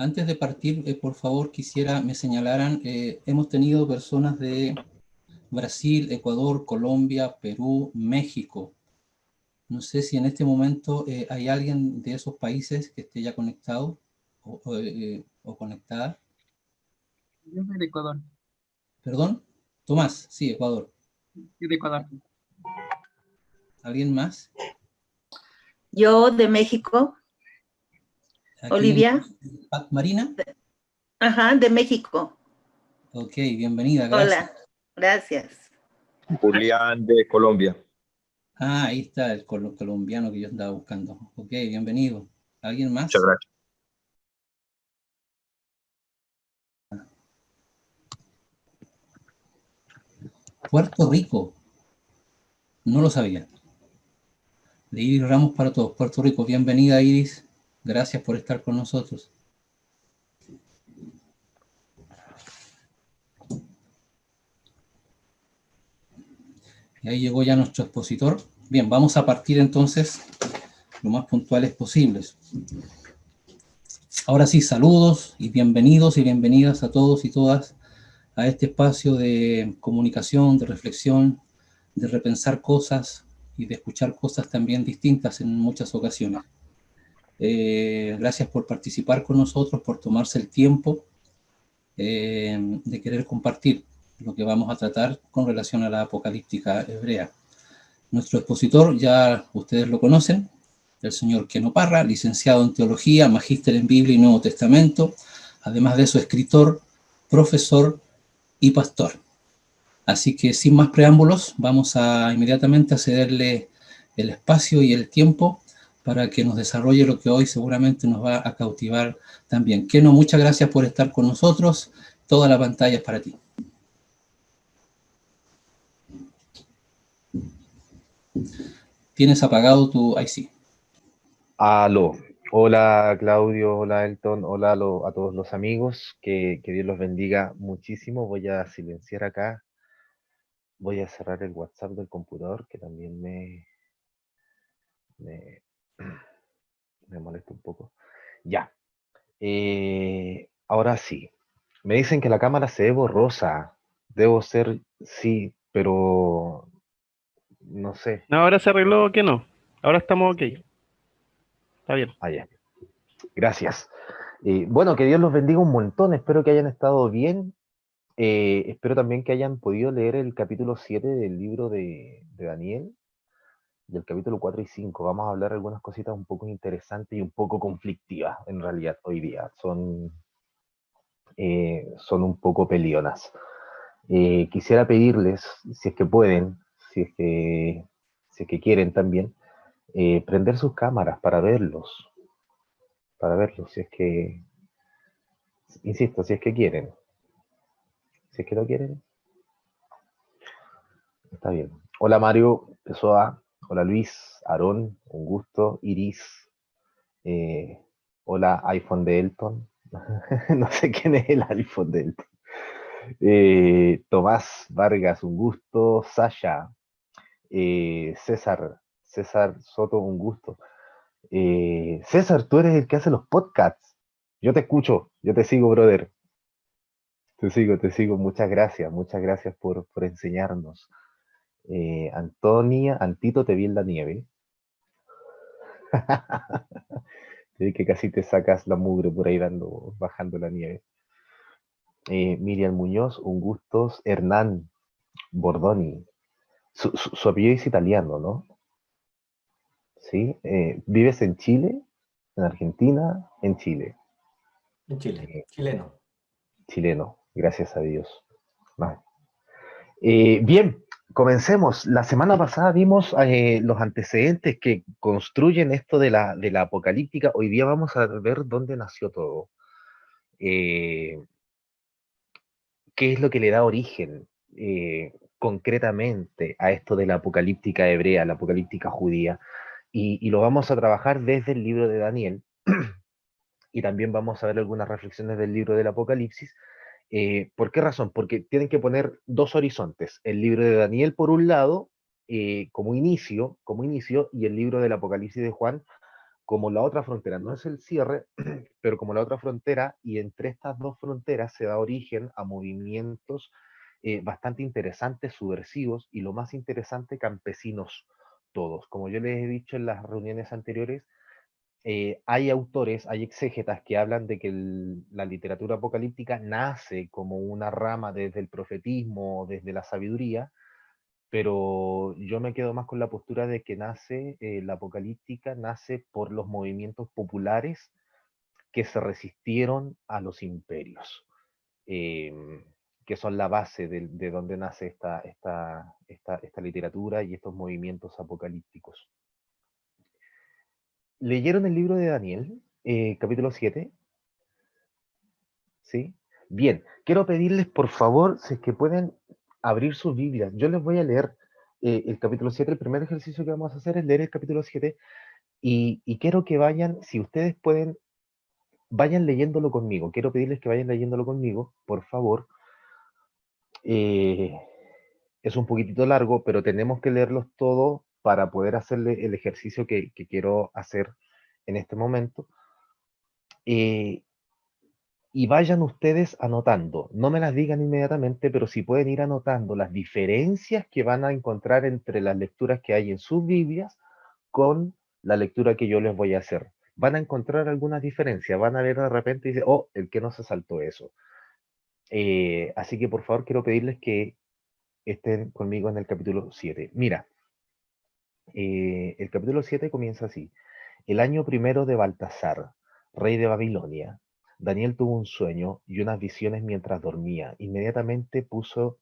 Antes de partir, por favor, quisiera me señalaran, hemos tenido personas de Brasil, Ecuador, Colombia, Perú, México. No sé si en este momento hay alguien de esos países que esté ya conectado o conectada. Yo soy de Ecuador. Perdón, Tomás, sí, Ecuador. Soy de Ecuador. ¿Alguien más? Yo de México. Aquí Olivia. Marina. Ajá, de México. Ok, bienvenida, gracias. Hola, gracias. Julián de Colombia. Ah, ahí está el colombiano que yo andaba buscando. Ok, bienvenido. ¿Alguien más? Muchas gracias. Puerto Rico. No lo sabía. De Iris Ramos para todos. Puerto Rico, bienvenida Iris. Gracias por estar con nosotros. Y ahí llegó ya nuestro expositor. Bien, vamos a partir entonces lo más puntuales posibles. Ahora sí, saludos y bienvenidas a todos y todas a este espacio de comunicación, de reflexión, de repensar cosas y de escuchar cosas también distintas en muchas ocasiones. Gracias por participar con nosotros, por tomarse el tiempo de querer compartir lo que vamos a tratar con relación a la apocalíptica hebrea. Nuestro expositor ya ustedes lo conocen, el señor Keno Parra, licenciado en Teología, magíster en Biblia y Nuevo Testamento, además de eso escritor, profesor y pastor. Así que sin más preámbulos, vamos a inmediatamente a cederle el espacio y el tiempo para que nos desarrolle lo que hoy seguramente nos va a cautivar también. Keno, muchas gracias por estar con nosotros. Toda la pantalla es para ti. Tienes apagado tu IC. Aló. Hola Claudio, hola Elton, hola a todos los amigos, que Dios los bendiga muchísimo. Voy a silenciar acá, voy a cerrar el WhatsApp del computador que también me, me molesta un poco. Ya, ahora sí, me dicen que la cámara se ve borrosa, debo ser, sí, pero no sé. No, ahora se arregló que no. Ahora estamos ok. Está bien. Ya. Gracias. Bueno, que Dios los bendiga un montón, espero que hayan estado bien. Espero también que hayan podido leer el capítulo 7 del libro de Daniel, del capítulo 4 y 5. Vamos a hablar algunas cositas un poco interesantes y un poco conflictivas, en realidad, hoy día. Son un poco pelionas. Quisiera pedirles, si es que pueden, si es que quieren también, prender sus cámaras para verlos, si es que, insisto, si es que quieren. Si es que lo quieren, está bien. Hola Mario Pessoa, hola Luis, Aarón, un gusto, Iris, hola iPhone de Elton, no sé quién es el iPhone de Elton. Tomás Vargas, un gusto, Sasha, César Soto, un gusto. César, tú eres el que hace los podcasts. Yo te escucho, yo te sigo, brother. Te sigo, muchas gracias por enseñarnos. Antito, te vi en la nieve. Te vi que casi te sacas la mugre por ahí bajando la nieve. Miriam Muñoz, un gusto. Hernán Bordoni. Su apellido es italiano, ¿no? ¿Sí? ¿Vives en Chile? ¿En Argentina? En Chile. En Chile, chileno. Chileno, gracias a Dios. Bien, comencemos. La semana pasada vimos los antecedentes que construyen esto de la apocalíptica. Hoy día vamos a ver dónde nació todo. ¿Qué es lo que le da origen concretamente a esto de la apocalíptica hebrea, la apocalíptica judía? Y lo vamos a trabajar desde el libro de Daniel. Y también vamos a ver algunas reflexiones del libro del Apocalipsis. ¿Por qué razón? Porque tienen que poner dos horizontes. El libro de Daniel por un lado, como inicio, y el libro del Apocalipsis de Juan como la otra frontera, no es el cierre, pero como la otra frontera, y entre estas dos fronteras se da origen a movimientos bastante interesantes, subversivos, y lo más interesante, campesinos todos. Como yo les he dicho en las reuniones anteriores, hay autores, hay exégetas que hablan de que la literatura apocalíptica nace como una rama desde el profetismo, desde la sabiduría, pero yo me quedo más con la postura de que la apocalíptica nace por los movimientos populares que se resistieron a los imperios, que son la base de donde nace esta literatura y estos movimientos apocalípticos. ¿Leyeron el libro de Daniel, capítulo 7? ¿Sí? Bien, quiero pedirles por favor, si es que pueden abrir sus Biblias. Yo les voy a leer el capítulo 7. El primer ejercicio que vamos a hacer es leer el capítulo 7 y quiero que vayan, si ustedes pueden, vayan leyéndolo conmigo. Quiero pedirles que vayan leyéndolo conmigo, por favor. Es un poquitito largo, pero tenemos que leerlos todos para poder hacerle el ejercicio que quiero hacer en este momento. Y vayan ustedes anotando, no me las digan inmediatamente, pero si pueden ir anotando las diferencias que van a encontrar entre las lecturas que hay en sus Biblias con la lectura que yo les voy a hacer. Van a encontrar algunas diferencias, van a ver de repente y dicen, oh, el que no se saltó eso. Así que por favor quiero pedirles que estén conmigo en el capítulo 7. Mira, el capítulo 7 comienza así. El año primero de Baltasar, rey de Babilonia, Daniel tuvo un sueño y unas visiones mientras dormía. Inmediatamente puso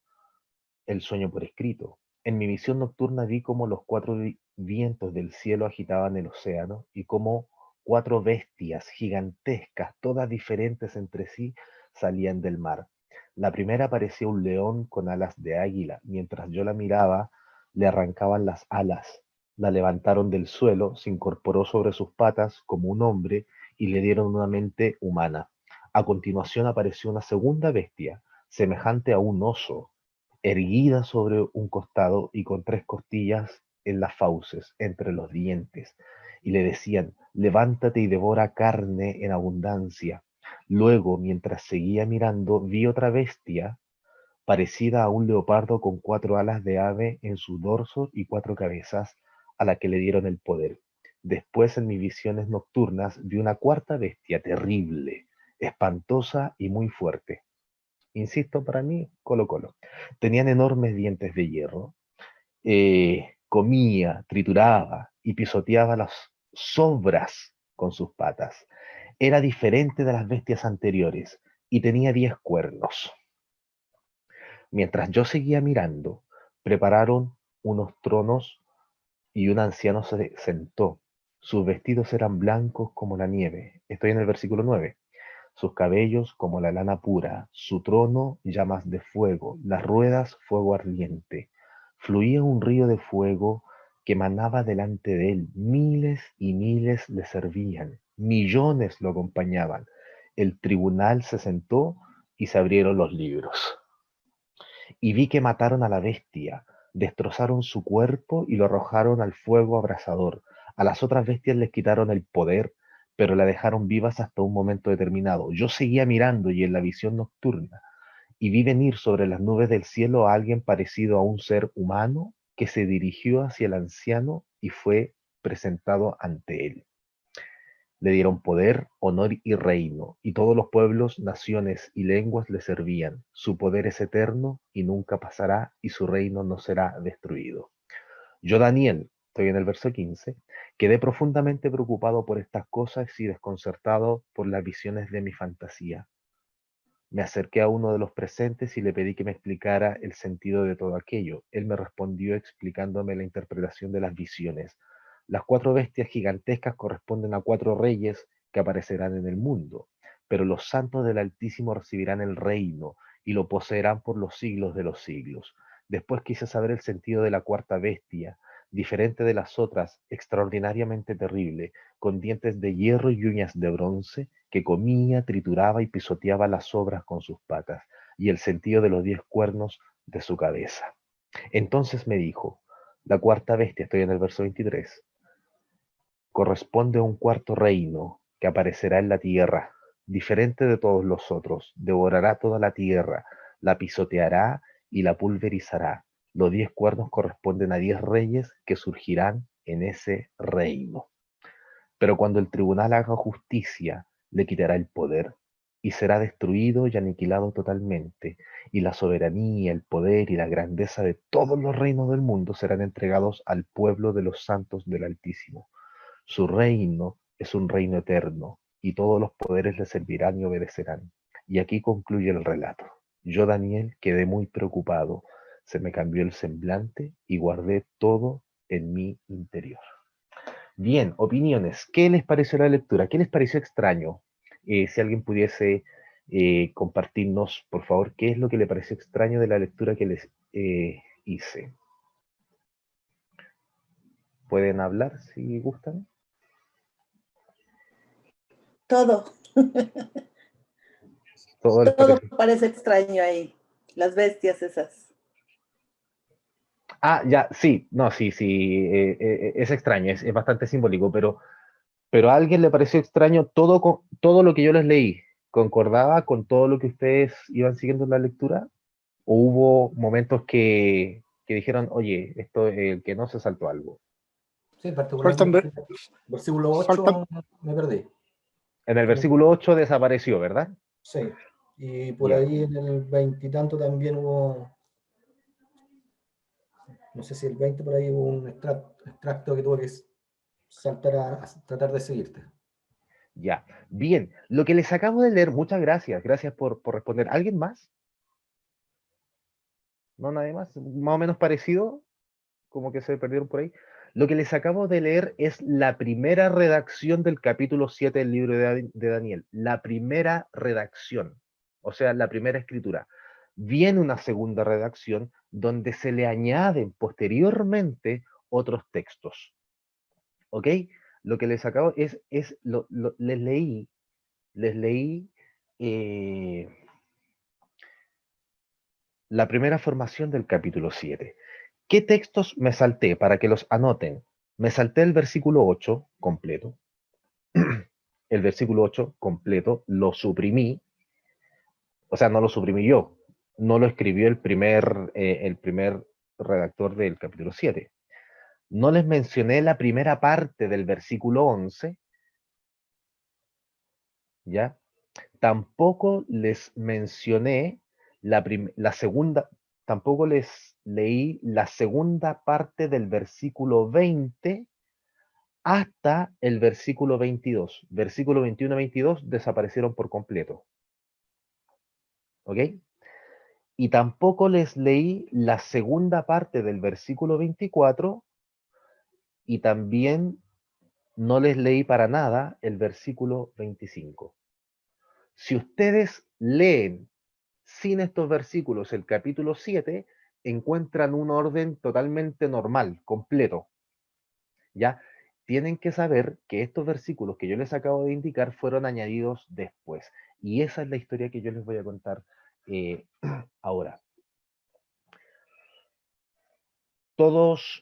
el sueño por escrito. En mi visión nocturna vi cómo los cuatro vientos del cielo agitaban el océano y cómo cuatro bestias gigantescas, todas diferentes entre sí, salían del mar. La primera parecía un león con alas de águila. Mientras yo la miraba, le arrancaban las alas. La levantaron del suelo, se incorporó sobre sus patas como un hombre y le dieron una mente humana. A continuación apareció una segunda bestia, semejante a un oso, erguida sobre un costado y con tres costillas en las fauces, entre los dientes, y le decían, levántate y devora carne en abundancia. Luego, mientras seguía mirando, vi otra bestia, parecida a un leopardo con cuatro alas de ave en su dorso y cuatro cabezas, a la que le dieron el poder. Después, en mis visiones nocturnas, vi una cuarta bestia terrible, espantosa y muy fuerte. Insisto, para mí, Colo. Tenían enormes dientes de hierro. Comía, trituraba y pisoteaba las sobras con sus patas. Era diferente de las bestias anteriores y tenía 10 cuernos. Mientras yo seguía mirando, prepararon unos tronos y un anciano se sentó. Sus vestidos eran blancos como la nieve. Estoy en el versículo 9. Sus cabellos como la lana pura, su trono llamas de fuego, las ruedas fuego ardiente. Fluía un río de fuego que manaba delante de él. Miles y miles le servían, millones lo acompañaban. El tribunal se sentó y se abrieron los libros. Y vi que mataron a la bestia, destrozaron su cuerpo y lo arrojaron al fuego abrasador. A las otras bestias les quitaron el poder, pero la dejaron vivas hasta un momento determinado. Yo seguía mirando y en la visión nocturna, y vi venir sobre las nubes del cielo a alguien parecido a un ser humano que se dirigió hacia el anciano y fue presentado ante él. Le dieron poder, honor y reino, y todos los pueblos, naciones y lenguas le servían. Su poder es eterno y nunca pasará, y su reino no será destruido. Yo, Daniel, estoy en el verso 15, quedé profundamente preocupado por estas cosas y desconcertado por las visiones de mi fantasía. Me acerqué a uno de los presentes y le pedí que me explicara el sentido de todo aquello. Él me respondió explicándome la interpretación de las visiones. Las cuatro bestias gigantescas corresponden a cuatro reyes que aparecerán en el mundo, pero los santos del Altísimo recibirán el reino y lo poseerán por los siglos de los siglos. Después quise saber el sentido de la cuarta bestia, diferente de las otras, extraordinariamente terrible, con dientes de hierro y uñas de bronce, que comía, trituraba y pisoteaba las sobras con sus patas, y el sentido de los 10 cuernos de su cabeza. Entonces me dijo, la cuarta bestia, estoy en el verso 23, corresponde a un cuarto reino que aparecerá en la tierra, diferente de todos los otros, devorará toda la tierra, la pisoteará y la pulverizará. Los 10 cuernos corresponden a 10 reyes que surgirán en ese reino. Pero cuando el tribunal haga justicia, le quitará el poder y será destruido y aniquilado totalmente, y la soberanía, el poder y la grandeza de todos los reinos del mundo serán entregados al pueblo de los santos del Altísimo. Su reino es un reino eterno, y todos los poderes le servirán y obedecerán. Y aquí concluye el relato. Yo, Daniel, quedé muy preocupado, se me cambió el semblante y guardé todo en mi interior. Bien, opiniones. ¿Qué les pareció la lectura? ¿Qué les pareció extraño? Si alguien pudiese compartirnos, por favor, qué es lo que le pareció extraño de la lectura que les hice. ¿Pueden hablar si gustan? Todo, Todo les todo pareció. parece extraño ahí. Las bestias esas. Ah, ya, sí, no, sí, es extraño, es bastante simbólico, pero a alguien le pareció extraño todo lo que yo les leí. ¿Concordaba con todo lo que ustedes iban siguiendo en la lectura? ¿O hubo momentos que dijeron, oye, esto que no se saltó algo? Sí, Faltan, particularmente ver- versículo 8 faltan, me perdí. En el versículo 8 desapareció, ¿verdad? Sí, y por Ya. ahí en el 20 y tanto también hubo, no sé si el 20 por ahí hubo un extracto que tuve que saltar a tratar de seguirte. Ya. Bien, lo que les acabo de leer, muchas gracias. Gracias por responder. ¿Alguien más? ¿No, nadie más? Más o menos parecido, como que se perdieron por ahí. Lo que les acabo de leer es la primera redacción del capítulo 7 del libro de Daniel. La primera redacción, o sea, la primera escritura. Viene una segunda redacción donde se le añaden posteriormente otros textos. ¿Ok? Lo que les acabo les leí la primera formación del capítulo 7. ¿Qué textos me salté para que los anoten? Me salté el versículo 8 completo. El versículo 8 completo lo suprimí. O sea, no lo suprimí yo. No lo escribió el primer redactor del capítulo 7. No les mencioné la primera parte del versículo 11. ¿Ya? Tampoco les mencioné la segunda, tampoco les leí la segunda parte del versículo 20 hasta el versículo 22. Versículo 21 y 22 desaparecieron por completo. ¿Ok? Y tampoco les leí la segunda parte del versículo 24 y también no les leí para nada el versículo 25. Si ustedes leen sin estos versículos el capítulo 7, encuentran un orden totalmente normal, completo. ¿Ya? Tienen que saber que estos versículos que yo les acabo de indicar fueron añadidos después. Y esa es la historia que yo les voy a contar ahora. Todos,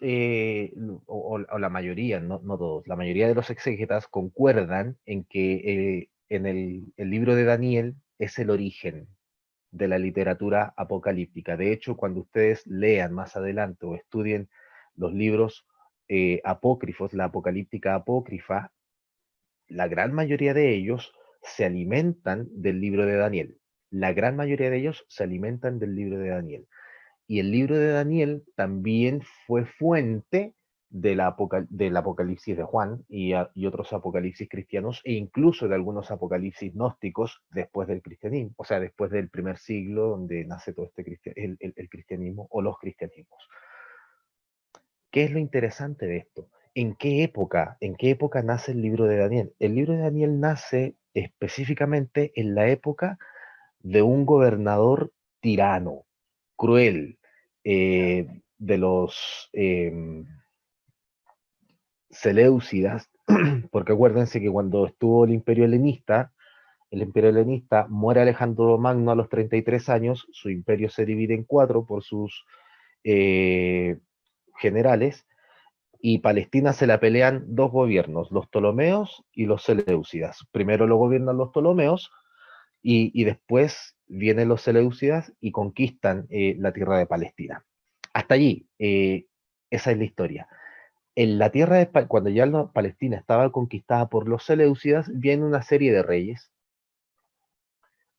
o la mayoría, no todos, la mayoría de los exégetas concuerdan en que en el libro de Daniel es el origen de la literatura apocalíptica. De hecho, cuando ustedes lean más adelante o estudien los libros apócrifos, la apocalíptica apócrifa, la gran mayoría de ellos se alimentan del libro de Daniel. La gran mayoría de ellos se alimentan del libro de Daniel. Y el libro de Daniel también fue fuente del Apocalipsis de Juan y otros apocalipsis cristianos, e incluso de algunos apocalipsis gnósticos después del cristianismo, o sea, después del primer siglo donde nace todo el cristianismo o los cristianismos. ¿Qué es lo interesante de esto? ¿En qué época nace el libro de Daniel? El libro de Daniel nace específicamente en la época de un gobernador tirano, cruel, de los Seleucidas, porque acuérdense que cuando estuvo el Imperio Helenista, muere Alejandro Magno a los 33 años, su imperio se divide en 4 por sus generales, y Palestina se la pelean dos gobiernos, los Ptolomeos y los Seleucidas. Primero lo gobiernan los Ptolomeos y después vienen los Seleucidas y conquistan la tierra de Palestina. Hasta allí, esa es la historia. En la tierra de cuando ya Palestina estaba conquistada por los Seleucidas, viene una serie de reyes,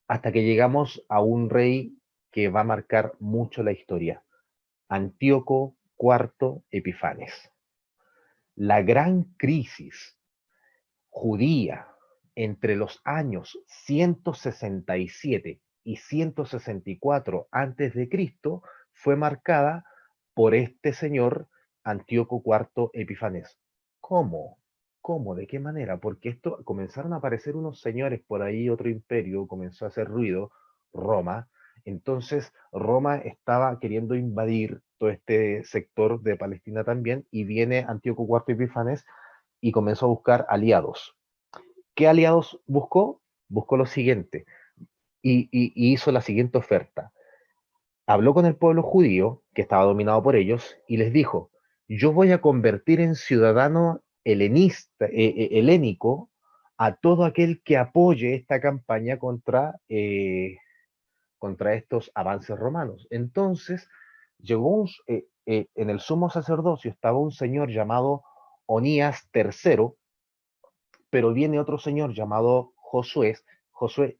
hasta que llegamos a un rey que va a marcar mucho la historia, Antíoco IV Epifanes. La gran crisis judía entre los años 167 y 164 antes de Cristo fue marcada por este señor Antíoco IV Epifanes. ¿Cómo? ¿Cómo? ¿De qué manera? Porque esto comenzaron a aparecer unos señores por ahí, otro imperio comenzó a hacer ruido, Roma. Entonces Roma estaba queriendo invadir todo este sector de Palestina también y viene Antíoco IV Epifanes y comenzó a buscar aliados. ¿Qué aliados buscó? Buscó lo siguiente y hizo la siguiente oferta. Habló con el pueblo judío, que estaba dominado por ellos, y les dijo, yo voy a convertir en ciudadano helénico a todo aquel que apoye esta campaña contra estos avances romanos. Entonces, llegó en el sumo sacerdocio estaba un señor llamado Onías III, pero viene otro señor llamado Josué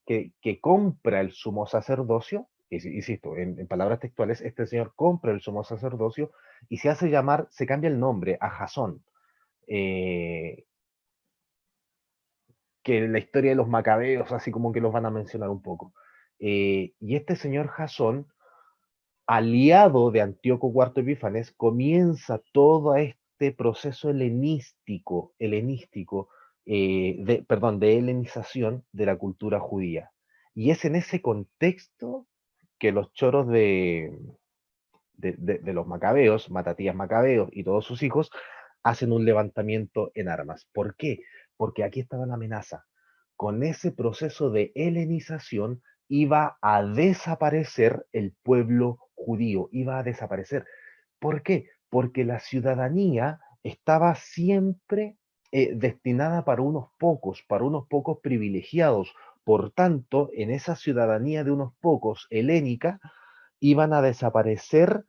que compra el sumo sacerdocio, insisto, en palabras textuales, este señor compra el sumo sacerdocio y se hace llamar, se cambia el nombre a Jasón, que en la historia de los macabeos, así como que los van a mencionar un poco. Y este señor Jasón, aliado de Antíoco IV Epífanes, comienza todo este proceso helenístico, de helenización de la cultura judía. Y es en ese contexto que los choros de los macabeos, Matatías Macabeo y todos sus hijos, hacen un levantamiento en armas. ¿Por qué? Porque aquí estaba la amenaza. Con ese proceso de helenización iba a desaparecer el pueblo judío, iba a desaparecer. ¿Por qué? Porque la ciudadanía estaba siempre destinada para unos pocos privilegiados. Por tanto, en esa ciudadanía de unos pocos helénica, iban a desaparecer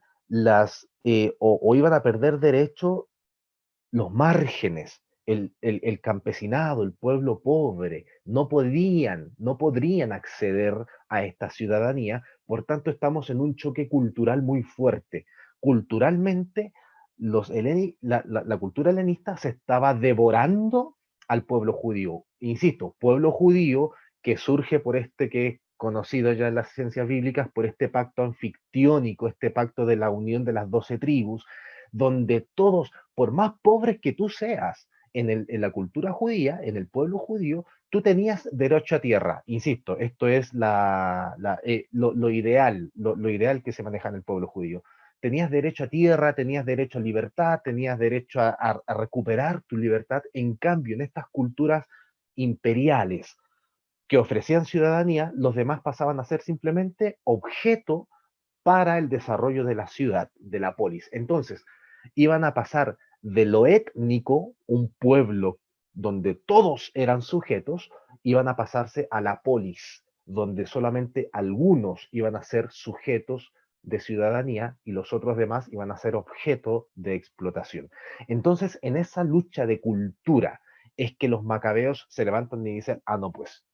o iban a perder derecho los márgenes, el campesinado, el pueblo pobre, no podrían acceder a esta ciudadanía, por tanto estamos en un choque cultural muy fuerte. Culturalmente, la cultura helenista se estaba devorando al pueblo judío. Insisto, pueblo judío que surge por este que es conocido ya en las ciencias bíblicas, por este pacto anfictiónico, este pacto de la unión de las 12 tribus, donde todos, por más pobres que tú seas, en la cultura judía, en el pueblo judío, tú tenías derecho a tierra. Insisto, esto es lo ideal que se maneja en el pueblo judío. Tenías derecho a tierra, tenías derecho a libertad, tenías derecho a recuperar tu libertad. En cambio, en estas culturas imperiales que ofrecían ciudadanía, los demás pasaban a ser simplemente objeto para el desarrollo de la ciudad, de la polis. Entonces, iban a pasar de lo étnico, un pueblo donde todos eran sujetos, iban a pasarse a la polis, donde solamente algunos iban a ser sujetos de ciudadanía y los otros demás iban a ser objeto de explotación. Entonces, en esa lucha de cultura es que los macabeos se levantan y dicen, ah, no, pues,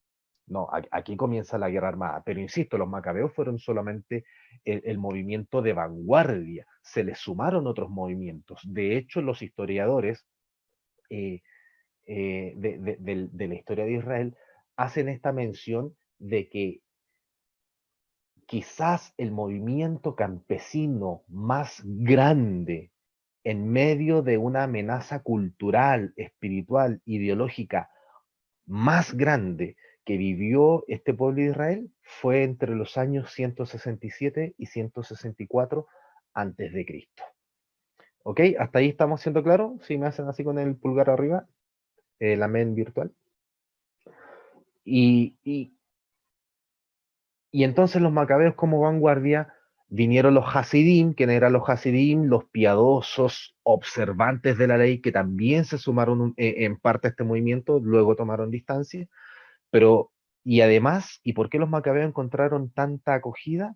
no, aquí comienza la guerra armada. Pero insisto, los macabeos fueron solamente el movimiento de vanguardia. Se les sumaron otros movimientos. De hecho, los historiadores de la historia de Israel hacen esta mención de que quizás el movimiento campesino más grande en medio de una amenaza cultural, espiritual, ideológica más grande que vivió este pueblo de Israel fue entre los años 167 y 164 antes de Cristo. ¿Ok? ¿Hasta ahí estamos siendo claros? Si me hacen así con el pulgar arriba, el amén virtual. Y entonces los macabeos como vanguardia Vinieron los Hasidim. ¿Quiénes eran los Hasidim? Los piadosos observantes de la ley, que también se sumaron en parte a este movimiento, luego tomaron distancia. Pero, y además, ¿y por qué los macabeos encontraron tanta acogida?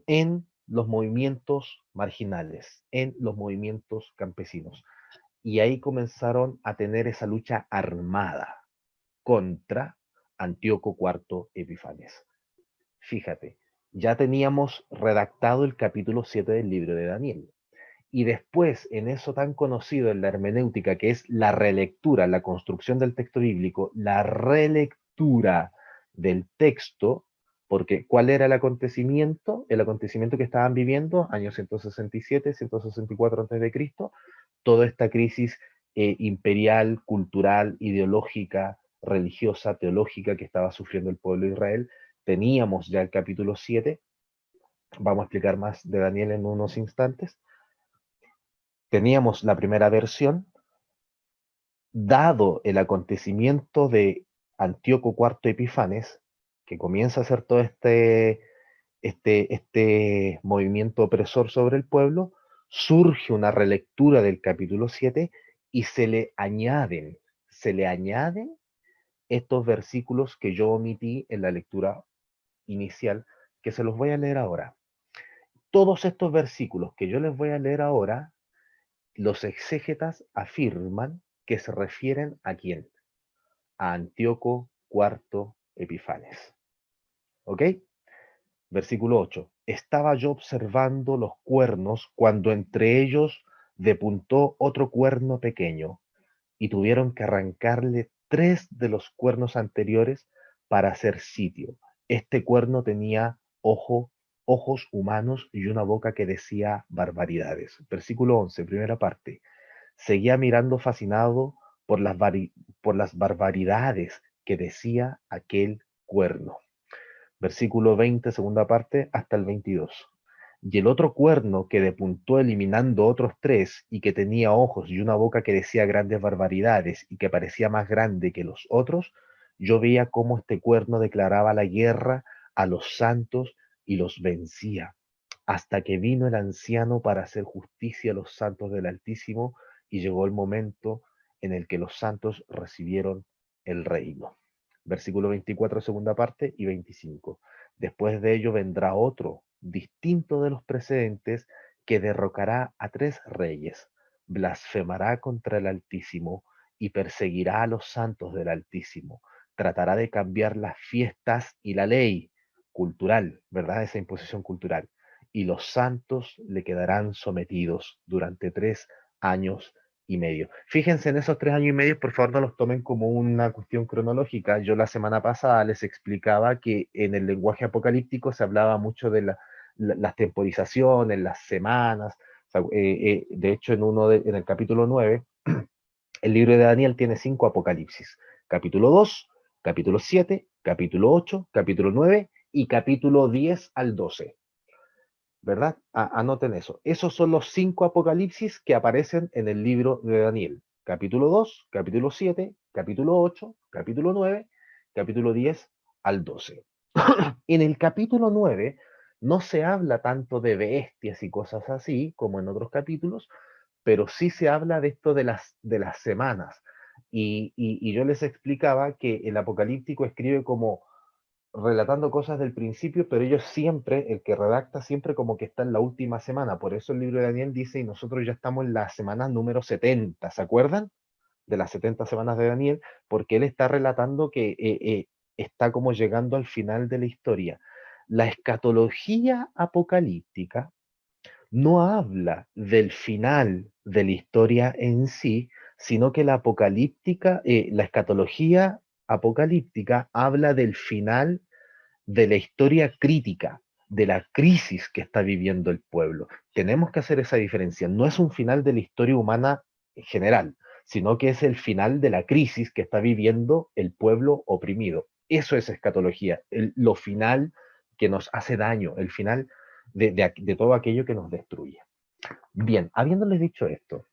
En los movimientos marginales, en los movimientos campesinos. Y ahí comenzaron a tener esa lucha armada contra Antíoco IV Epifanes. Fíjate, ya teníamos redactado el capítulo 7 del libro de Daniel. Y después, en eso tan conocido en la hermenéutica, que es la relectura, la construcción del texto bíblico, la relectura del texto, porque ¿cuál era el acontecimiento? El acontecimiento que estaban viviendo, años 167, 164 a.C., toda esta crisis imperial, cultural, ideológica, religiosa, teológica que estaba sufriendo el pueblo de Israel. Teníamos ya el capítulo 7, vamos a explicar más de Daniel en unos instantes. Teníamos la primera versión, dado el acontecimiento de Antíoco IV Epifanes, que comienza a hacer todo este movimiento opresor sobre el pueblo, surge una relectura del capítulo 7 y se le añaden estos versículos que yo omití en la lectura inicial, que se los voy a leer ahora. Todos estos versículos que yo les voy a leer ahora, los exégetas afirman que se refieren ¿a quién? A Antíoco IV Epifanes. ¿Ok? Versículo 8. Estaba yo observando los cuernos cuando entre ellos depuntó otro cuerno pequeño y tuvieron que arrancarle 3 de los cuernos anteriores para hacer sitio. Este cuerno tenía ojos humanos y una boca que decía barbaridades. Versículo 11, primera parte. Seguía mirando fascinado por las barbaridades que decía aquel cuerno. Versículo 20, segunda parte, hasta el 22. Y el otro cuerno que depuntó eliminando otros 3 y que tenía ojos y una boca que decía grandes barbaridades y que parecía más grande que los otros, yo veía cómo este cuerno declaraba la guerra a los santos y los vencía, hasta que vino el anciano para hacer justicia a los santos del Altísimo y llegó el momento en el que los santos recibieron el reino. Versículo 24, segunda parte, y 25. Después de ello vendrá otro, distinto de los precedentes, que derrocará a 3 reyes, blasfemará contra el Altísimo y perseguirá a los santos del Altísimo. Tratará de cambiar las fiestas y la ley cultural, ¿verdad? Esa imposición cultural. Y los santos le quedarán sometidos durante 3 años y medio. Fíjense en esos 3 años y medio, por favor no los tomen como una cuestión cronológica. Yo la semana pasada les explicaba que en el lenguaje apocalíptico se hablaba mucho de las temporizaciones, las semanas. O sea, de hecho, en el capítulo 9, el libro de Daniel tiene 5 apocalipsis. Capítulo 2, capítulo 7, capítulo 8, capítulo 9 y capítulo 10 al 12. ¿Verdad? Anoten eso. Esos son los 5 apocalipsis que aparecen en el libro de Daniel. Capítulo 2, capítulo 7, capítulo 8, capítulo 9, capítulo 10 al 12. En el capítulo 9 no se habla tanto de bestias y cosas así como en otros capítulos, pero sí se habla de esto de las semanas. Y yo les explicaba que el apocalíptico escribe como relatando cosas del principio, pero ellos siempre, el que redacta siempre como que está en la última semana. Por eso el libro de Daniel dice, y nosotros ya estamos en la semana número 70, ¿se acuerdan? De las 70 semanas de Daniel, porque él está relatando que está como llegando al final de la historia. La escatología apocalíptica no habla del final de la historia en sí, sino que la escatología apocalíptica habla del final de la historia crítica, de la crisis que está viviendo el pueblo. Tenemos que hacer esa diferencia. No es un final de la historia humana en general, sino que es el final de la crisis que está viviendo el pueblo oprimido. Eso es escatología, lo final que nos hace daño, el final de todo aquello que nos destruye. Bien, habiéndoles dicho esto,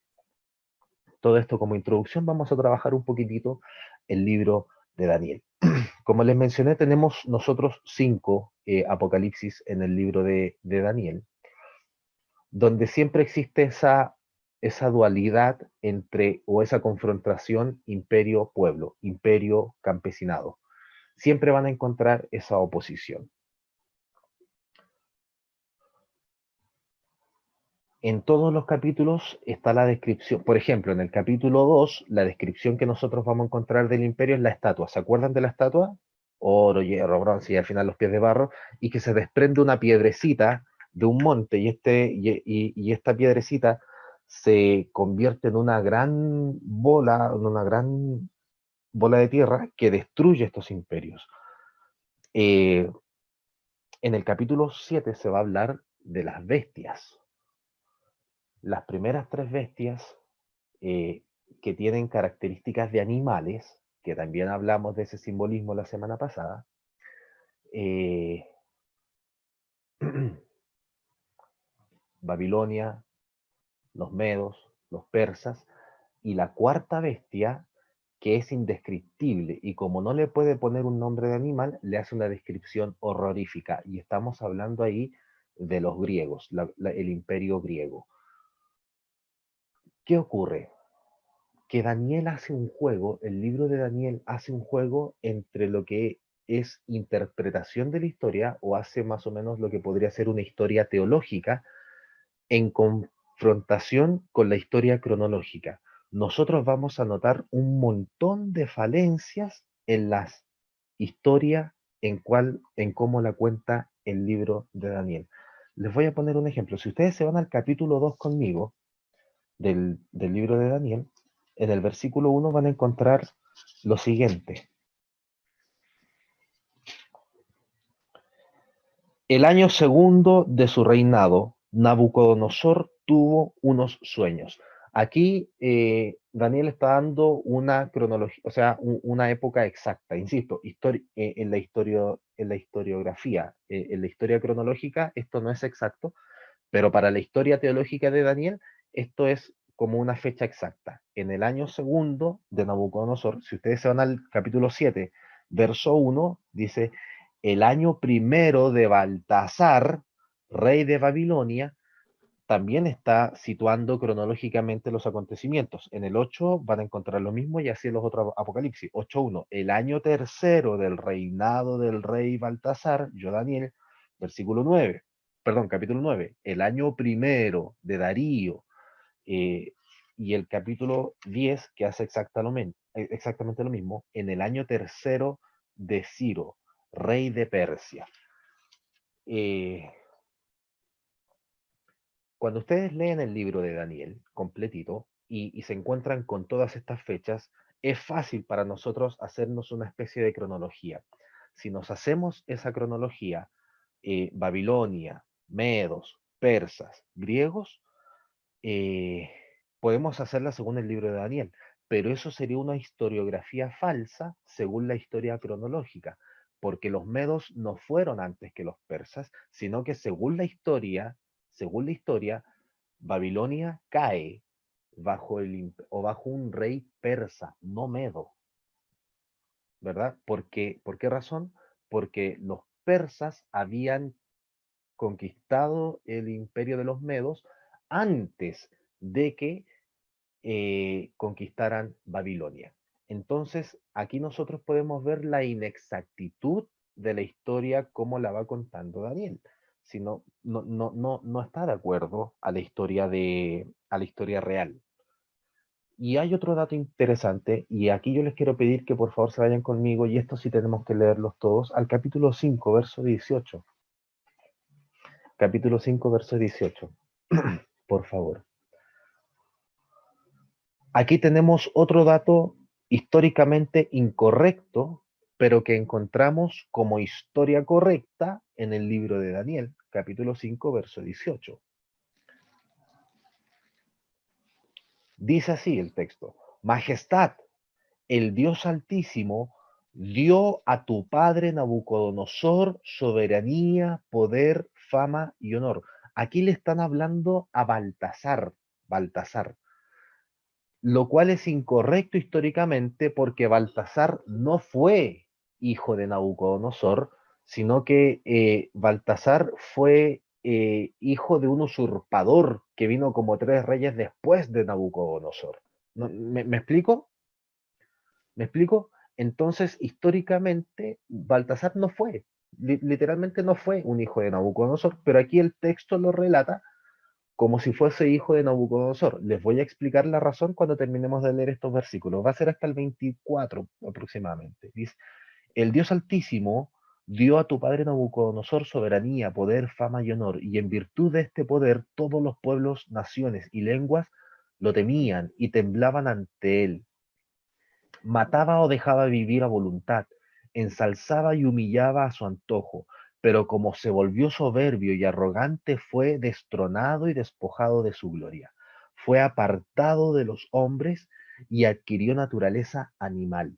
todo esto como introducción, vamos a trabajar un poquitito el libro de Daniel. Como les mencioné, tenemos nosotros 5 Apocalipsis en el libro de Daniel, donde siempre existe esa dualidad entre, o esa confrontación imperio-pueblo, imperio-campesinado. Siempre van a encontrar esa oposición. En todos los capítulos está la descripción. Por ejemplo, en el capítulo 2, la descripción que nosotros vamos a encontrar del imperio es la estatua. ¿Se acuerdan de la estatua? Oro, hierro, bronce y al final los pies de barro, y que se desprende una piedrecita de un monte, y esta piedrecita se convierte en una gran bola de tierra que destruye estos imperios. En el capítulo 7 se va a hablar de las bestias. Las primeras 3 bestias que tienen características de animales, que también hablamos de ese simbolismo la semana pasada, Babilonia, los medos, los persas, y la cuarta bestia, que es indescriptible, y como no le puede poner un nombre de animal, le hace una descripción horrorífica, y estamos hablando ahí de los griegos, el imperio griego. ¿Qué ocurre? Que Daniel hace un juego, el libro de Daniel hace un juego entre lo que es interpretación de la historia, o hace más o menos lo que podría ser una historia teológica, en confrontación con la historia cronológica. Nosotros vamos a notar un montón de falencias en las historias, en cómo la cuenta el libro de Daniel. Les voy a poner un ejemplo. Si ustedes se van al capítulo 2 conmigo, del libro de Daniel, en el versículo 1 van a encontrar lo siguiente. El año segundo de su reinado, Nabucodonosor tuvo unos sueños. Aquí Daniel está dando una cronología, o sea, una época exacta, insisto, en la historiografía, en la historia cronológica, esto no es exacto, pero para la historia teológica de Daniel, esto es como una fecha exacta. En el año segundo de Nabucodonosor, si ustedes se van al capítulo 7, verso 1, dice: el año primero de Baltasar, rey de Babilonia. También está situando cronológicamente los acontecimientos. En el 8 van a encontrar lo mismo, y así en los otros Apocalipsis. 8.1, el año tercero del reinado del rey Baltasar, yo Daniel, versículo 9, perdón, capítulo 9, el año primero de Darío, y el capítulo 10, que hace exactamente lo mismo, en el año tercero de Ciro, rey de Persia. Cuando ustedes leen el libro de Daniel completito y se encuentran con todas estas fechas, es fácil para nosotros hacernos una especie de cronología. Si nos hacemos esa cronología, Babilonia, medos, persas, griegos, podemos hacerla según el libro de Daniel, pero eso sería una historiografía falsa según la historia cronológica, porque los medos no fueron antes que los persas, sino que según la historia, Babilonia cae bajo un rey persa, no medo, ¿verdad? ¿Por qué razón? Porque los persas habían conquistado el imperio de los medos antes de que conquistaran Babilonia. Entonces, aquí nosotros podemos ver la inexactitud de la historia como la va contando Daniel. Si no está de acuerdo a la historia real. Y hay otro dato interesante, y aquí yo les quiero pedir que por favor se vayan conmigo, y esto sí tenemos que leerlos todos, al capítulo 5, verso 18. Capítulo 5, verso 18. Por favor. Aquí tenemos otro dato históricamente incorrecto, pero que encontramos como historia correcta en el libro de Daniel, capítulo 5, verso 18. Dice así el texto: Majestad, el Dios Altísimo dio a tu padre Nabucodonosor soberanía, poder, fama y honor. Aquí le están hablando a Baltasar, lo cual es incorrecto históricamente, porque Baltasar no fue hijo de Nabucodonosor, sino que Baltasar fue hijo de un usurpador que vino como 3 reyes después de Nabucodonosor. ¿Me explico? ¿Me explico? Entonces, históricamente, Baltasar no fue, literalmente no fue un hijo de Nabucodonosor, pero aquí el texto lo relata como si fuese hijo de Nabucodonosor. Les voy a explicar la razón cuando terminemos de leer estos versículos. Va a ser hasta el 24 aproximadamente. Dice, el Dios Altísimo dio a tu padre Nabucodonosor soberanía, poder, fama y honor, y en virtud de este poder todos los pueblos, naciones y lenguas lo temían y temblaban ante él. Mataba o dejaba vivir a voluntad, ensalzaba y humillaba a su antojo, pero como se volvió soberbio y arrogante, fue destronado y despojado de su gloria. Fue apartado de los hombres y adquirió naturaleza animal.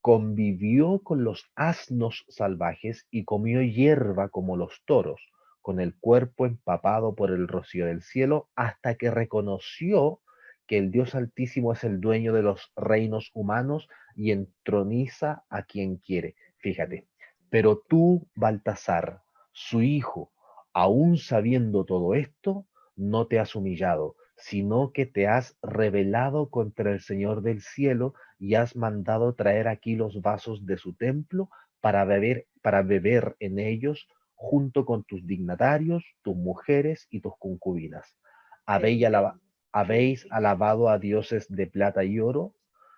Convivió con los asnos salvajes y comió hierba como los toros, con el cuerpo empapado por el rocío del cielo, hasta que reconoció que el Dios Altísimo es el dueño de los reinos humanos y entroniza a quien quiere. Fíjate, pero tú, Baltasar, su hijo, aún sabiendo todo esto, no te has humillado, sino que te has rebelado contra el Señor del cielo y has mandado traer aquí los vasos de su templo para beber en ellos junto con tus dignatarios, tus mujeres y tus concubinas. Habéis alabado a dioses de plata y oro,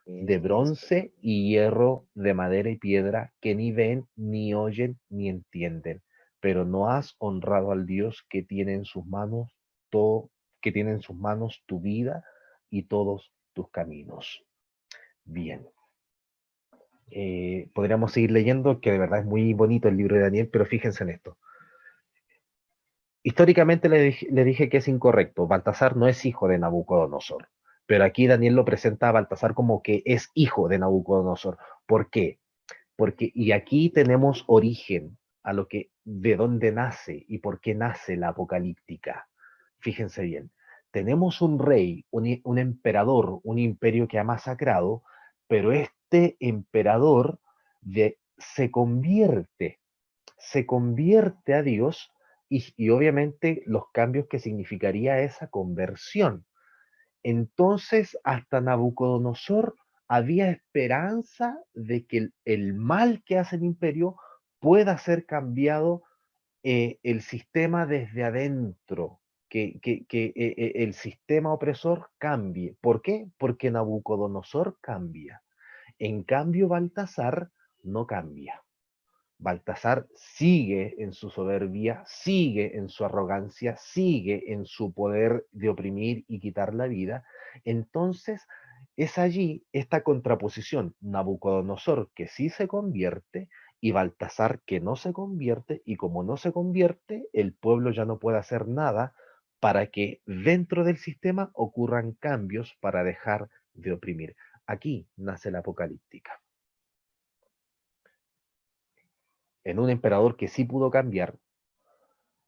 de bronce y hierro, de madera y piedra, que ni ven, ni oyen, ni entienden, pero no has honrado al Dios que tiene en sus manos tu vida y todos tus caminos. Bien. Podríamos seguir leyendo, que de verdad es muy bonito el libro de Daniel, pero fíjense en esto. Históricamente le dije que es incorrecto. Baltasar no es hijo de Nabucodonosor, pero aquí Daniel lo presenta a Baltasar como que es hijo de Nabucodonosor. ¿Por qué? Porque, y aquí tenemos origen a lo que, de dónde nace y por qué nace la apocalíptica. Fíjense bien, tenemos un rey, un emperador, un imperio que ha masacrado, pero este emperador se convierte a Dios y obviamente los cambios que significaría esa conversión. Entonces, hasta Nabucodonosor había esperanza de que el mal que hace el imperio pueda ser cambiado, el sistema desde adentro, que el sistema opresor cambie. ¿Por qué? Porque Nabucodonosor cambia. En cambio, Baltasar no cambia. Baltasar sigue en su soberbia, sigue en su arrogancia, sigue en su poder de oprimir y quitar la vida. Entonces, es allí esta contraposición, Nabucodonosor que sí se convierte y Baltasar que no se convierte, y como no se convierte, el pueblo ya no puede hacer nada para que dentro del sistema ocurran cambios para dejar de oprimir. Aquí nace la apocalíptica. En un emperador que sí pudo cambiar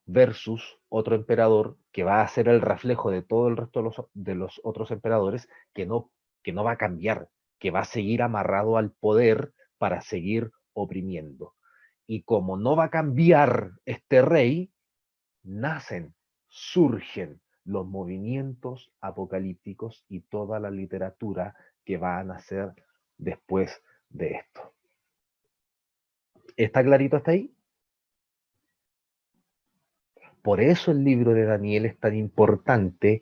versus otro emperador que va a ser el reflejo de todo el resto de los otros emperadores que no va a cambiar, que va a seguir amarrado al poder para seguir oprimiendo. Y como no va a cambiar este rey, surgen los movimientos apocalípticos y toda la literatura que va a nacer después de esto. ¿Está clarito hasta ahí? Por eso el libro de Daniel es tan importante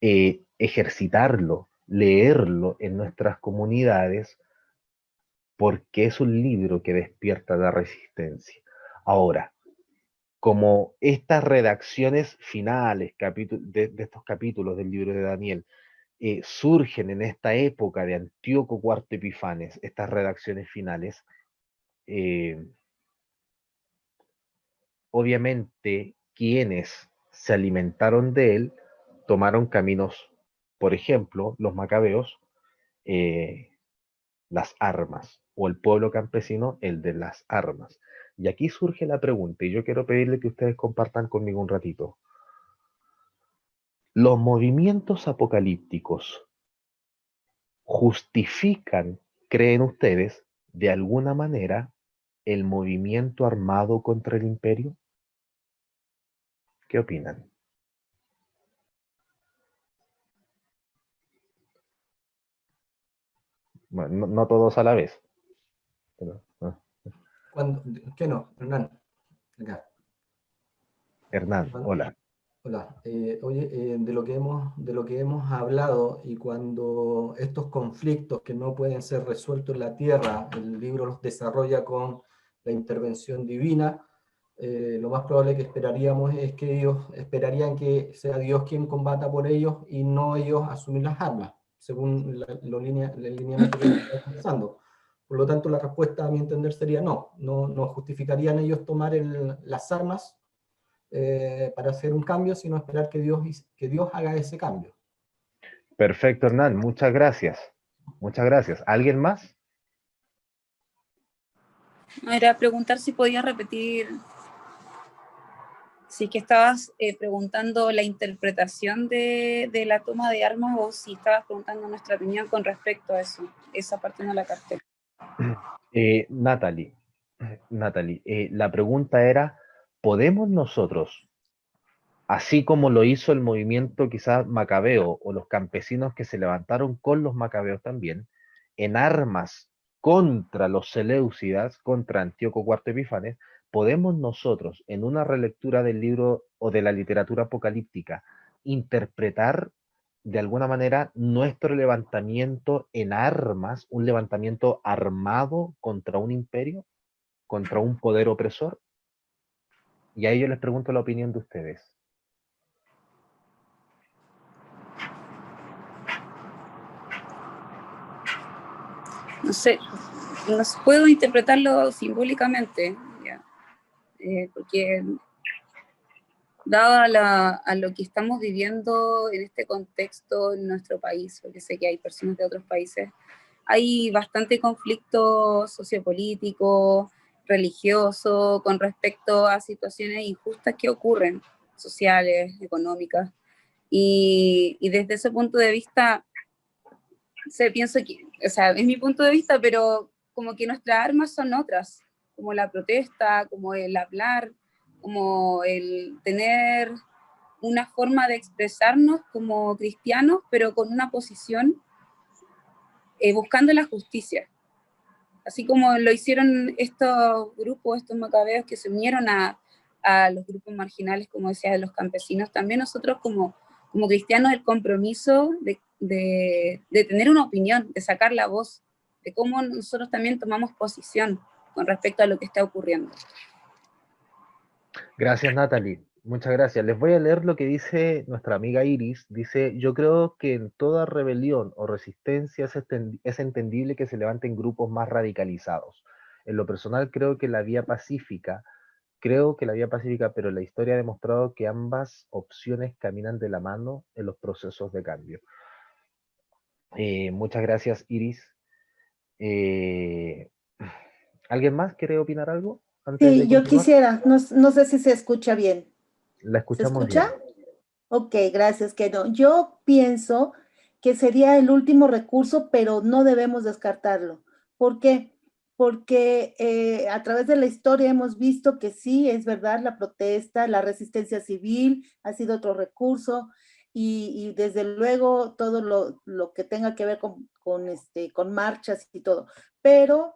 ejercitarlo, leerlo en nuestras comunidades, porque es un libro que despierta la resistencia. Ahora, como estas redacciones finales de estos capítulos del libro de Daniel surgen en esta época de Antíoco IV Epifanes, estas redacciones finales, obviamente quienes se alimentaron de él tomaron caminos, por ejemplo, los macabeos, las armas, o el pueblo campesino, el de las armas. Y aquí surge la pregunta, y yo quiero pedirle que ustedes compartan conmigo un ratito. ¿Los movimientos apocalípticos justifican, creen ustedes, de alguna manera, el movimiento armado contra el imperio? ¿Qué opinan? Bueno, no todos a la vez. Pero, ¿Qué no? Hernán. Acá. Hernán, hola. Hola. Oye, de lo que hemos hablado, y cuando estos conflictos que no pueden ser resueltos en la tierra, el libro los desarrolla con la intervención divina, lo más probable que esperaríamos es que ellos esperarían que sea Dios quien combata por ellos y no ellos asumir las armas, según el lineamiento que estamos pensando. Por lo tanto, la respuesta, a mi entender, sería no justificarían ellos tomar las armas para hacer un cambio, sino esperar que Dios haga ese cambio. Perfecto, Hernán, muchas gracias. Muchas gracias. ¿Alguien más? Era preguntar si podías repetir, si es que estabas preguntando la interpretación de la toma de armas o si estabas preguntando nuestra opinión con respecto a eso. Esa parte no la capté. Natalie, la pregunta era, ¿podemos nosotros, así como lo hizo el movimiento quizás macabeo o los campesinos que se levantaron con los macabeos también, en armas contra los seleucidas, contra Antíoco IV Epífanes, podemos nosotros, en una relectura del libro o de la literatura apocalíptica, interpretar de alguna manera nuestro levantamiento en armas, un levantamiento armado contra un imperio, contra un poder opresor? Y a ello les pregunto la opinión de ustedes. No sé, no puedo interpretarlo simbólicamente, ¿ya? Porque dado a lo que estamos viviendo en este contexto en nuestro país, porque sé que hay personas de otros países, hay bastante conflicto sociopolítico, religioso, con respecto a situaciones injustas que ocurren, sociales, económicas, y desde ese punto de vista, pienso que, o sea, es mi punto de vista, pero como que nuestras armas son otras, como la protesta, como el hablar, como el tener una forma de expresarnos como cristianos, pero con una posición buscando la justicia. Así como lo hicieron estos grupos, estos macabeos que se unieron a los grupos marginales, como decía, de los campesinos, también nosotros como cristianos el compromiso de tener una opinión, de sacar la voz, de cómo nosotros también tomamos posición con respecto a lo que está ocurriendo. Gracias, Natalie. Muchas gracias. Les voy a leer lo que dice nuestra amiga Iris. Dice, yo creo que en toda rebelión o resistencia es entendible que se levanten grupos más radicalizados. En lo personal creo que la vía pacífica, pero la historia ha demostrado que ambas opciones caminan de la mano en los procesos de cambio. Muchas gracias, Iris. ¿Alguien más quiere opinar algo? Sí, yo quisiera, no sé si se escucha bien. La ¿Se escuchamos escucha? bien. Ok, gracias, que no. Yo pienso que sería el último recurso, pero no debemos descartarlo. ¿Por qué? Porque a través de la historia hemos visto que sí, es verdad, la protesta, la resistencia civil ha sido otro recurso, y desde luego todo lo que tenga que ver con marchas y todo. Pero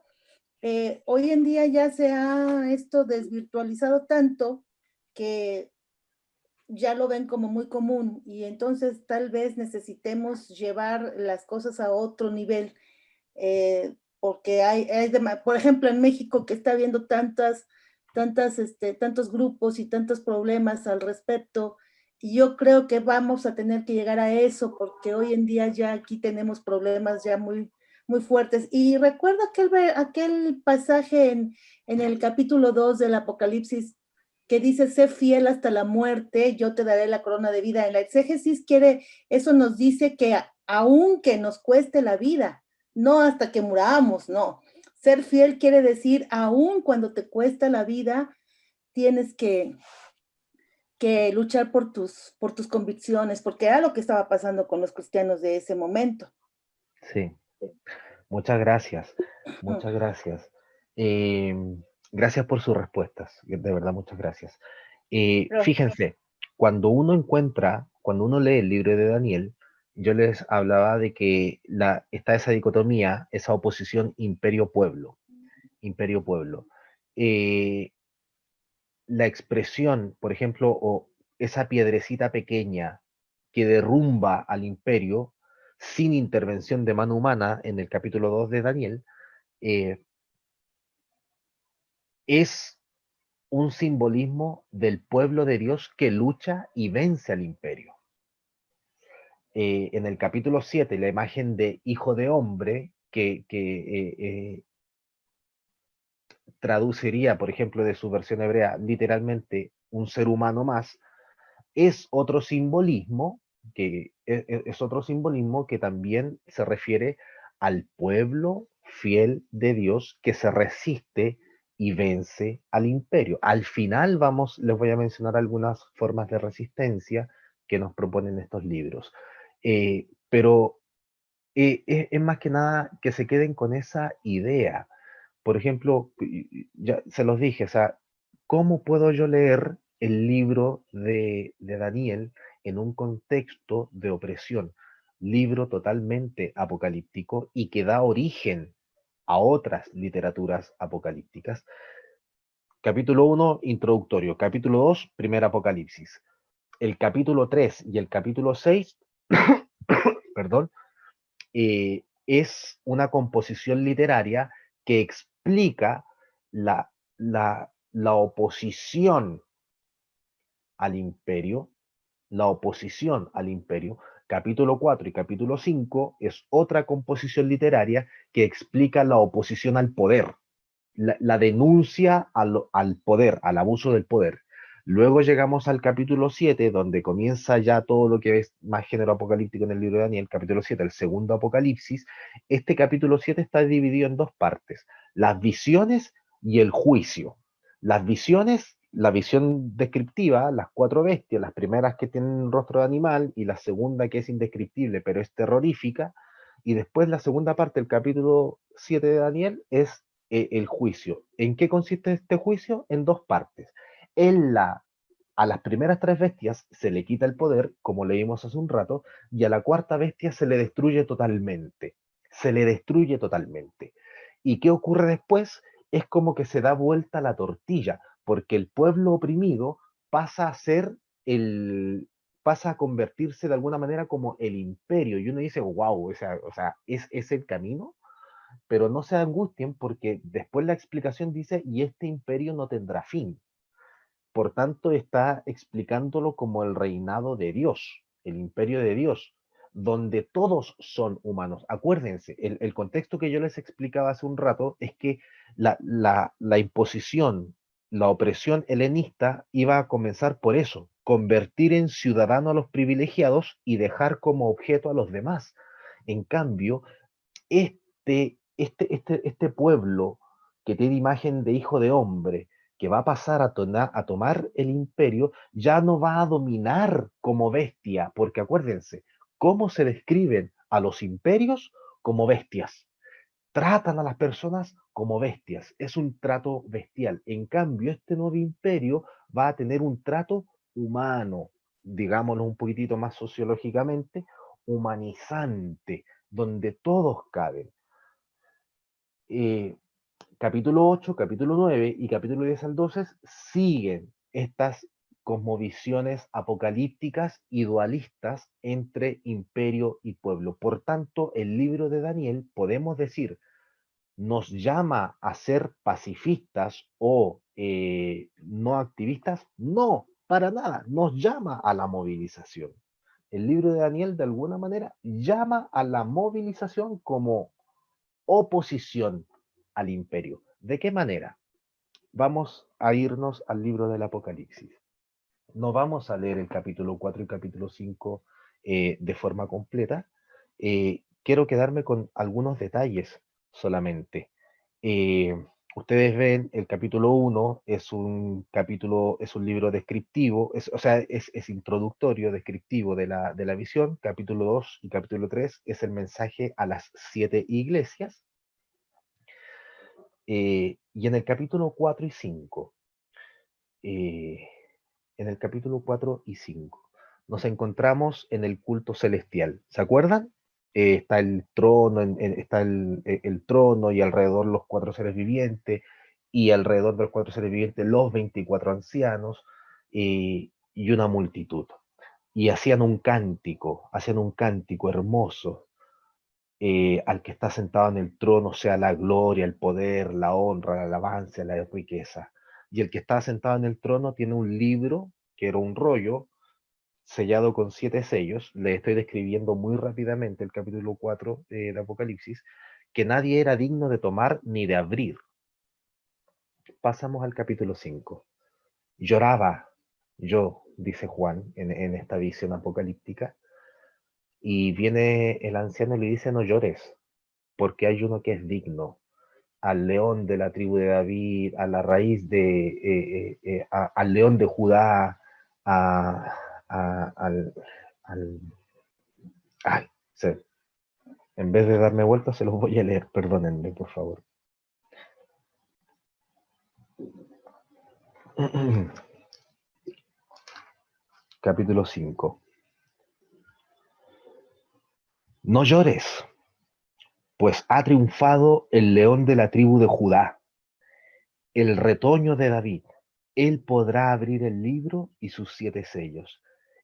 hoy en día ya se ha esto desvirtualizado tanto que ya lo ven como muy común, y entonces tal vez necesitemos llevar las cosas a otro nivel, porque por ejemplo, en México, que está habiendo tantos grupos y tantos problemas al respecto, y yo creo que vamos a tener que llegar a eso, porque hoy en día ya aquí tenemos problemas ya muy, muy fuertes. Y recuerda aquel pasaje en el capítulo 2 del Apocalipsis, que dice, sé fiel hasta la muerte, yo te daré la corona de vida. En la exégesis eso nos dice que aunque nos cueste la vida, no hasta que muramos, no. Ser fiel quiere decir, aun cuando te cuesta la vida, tienes que luchar por tus convicciones, porque era lo que estaba pasando con los cristianos de ese momento. Sí, muchas gracias, muchas gracias. Gracias por sus respuestas, de verdad, muchas gracias. Profe. Fíjense, cuando uno lee el libro de Daniel, yo les hablaba de que está esa dicotomía, esa oposición imperio-pueblo. Imperio-pueblo. La expresión, por ejemplo, o esa piedrecita pequeña que derrumba al imperio sin intervención de mano humana en el capítulo 2 de Daniel, es un simbolismo del pueblo de Dios que lucha y vence al imperio. En el capítulo 7, la imagen de hijo de hombre, que traduciría, por ejemplo, de su versión hebrea, literalmente un ser humano más, es otro simbolismo es otro simbolismo que también se refiere al pueblo fiel de Dios que se resiste y vence al imperio. Al final les voy a mencionar algunas formas de resistencia que nos proponen estos libros. Pero es más que nada que se queden con esa idea. Por ejemplo, ya se los dije, o sea, ¿cómo puedo yo leer el libro de Daniel en un contexto de opresión? Libro totalmente apocalíptico y que da origen a otras literaturas apocalípticas. Capítulo 1, introductorio. Capítulo 2, primer apocalipsis. El capítulo 3 y el capítulo 6, perdón, es una composición literaria que explica la oposición al imperio, Capítulo 4 y capítulo 5 es otra composición literaria que explica la oposición al poder, la denuncia al poder, al abuso del poder. Luego llegamos al capítulo 7, donde comienza ya todo lo que es más género apocalíptico en el libro de Daniel, capítulo 7, el segundo apocalipsis. Este capítulo 7 está dividido en dos partes, las visiones y el juicio. Las visiones, la visión descriptiva, las 4 bestias, las primeras que tienen un rostro de animal y la segunda que es indescriptible, pero es terrorífica. Y después la segunda parte del capítulo 7 de Daniel es el juicio. ¿En qué consiste este juicio? En dos partes. A las primeras 3 bestias se le quita el poder, como leímos hace un rato, y a la cuarta bestia se le destruye totalmente. Se le destruye totalmente. ¿Y qué ocurre después? Es como que se da vuelta la tortilla, porque el pueblo oprimido pasa a convertirse de alguna manera como el imperio. Y uno dice, wow, o sea, ¿es el camino? Pero no se angustien porque después la explicación dice, y este imperio no tendrá fin. Por tanto, está explicándolo como el reinado de Dios, el imperio de Dios, donde todos son humanos. Acuérdense, el contexto que yo les explicaba hace un rato es que la imposición, la opresión helenista iba a comenzar por eso, convertir en ciudadano a los privilegiados y dejar como objeto a los demás. En cambio, este pueblo que tiene imagen de hijo de hombre, que va a pasar a tomar el imperio, ya no va a dominar como bestia, porque acuérdense, ¿cómo se describen a los imperios? Como bestias. Tratan a las personas como bestias, es un trato bestial. En cambio, este nuevo imperio va a tener un trato humano, digámoslo un poquitito más sociológicamente, humanizante, donde todos caben. Capítulo 8, capítulo 9 y capítulo 10 al 12 siguen estas cosmovisiones apocalípticas y dualistas entre imperio y pueblo. Por tanto, el libro de Daniel, podemos decir, nos llama a ser pacifistas o no activistas. No, para nada, nos llama a la movilización. El libro de Daniel, de alguna manera, llama a la movilización como oposición al imperio. ¿De qué manera? Vamos a irnos al libro del Apocalipsis. No vamos a leer el capítulo 4 y capítulo 5 de forma completa. Quiero quedarme con algunos detalles solamente. Ustedes ven, el capítulo 1 es un libro descriptivo, es introductorio, descriptivo de la visión. Capítulo 2 y capítulo 3 es el mensaje a las 7 iglesias. Y en el capítulo 4 y 5, nos encontramos en el culto celestial. ¿Se acuerdan? Está el trono, está el trono y alrededor los 4 seres vivientes, y alrededor de los 4 seres vivientes los 24 ancianos, y una multitud. Y hacían un cántico hermoso. Al que está sentado en el trono sea la gloria, el poder, la honra, la alabanza, la riqueza. Y el que está sentado en el trono tiene un libro, que era un rollo, sellado con 7 sellos. Le estoy describiendo muy rápidamente el capítulo 4 de Apocalipsis, que nadie era digno de tomar ni de abrir. Pasamos al capítulo 5. Lloraba yo, dice Juan, en esta visión apocalíptica, y viene el anciano y le dice: no llores, porque hay uno que es digno, al león de la tribu de David, a la raíz al león de Judá, al, ay, en vez de darme vueltas se los voy a leer, perdónenme, por favor. Capítulo 5. No llores, pues ha triunfado el león de la tribu de Judá, el retoño de David. Él podrá abrir el libro y sus 7 sellos.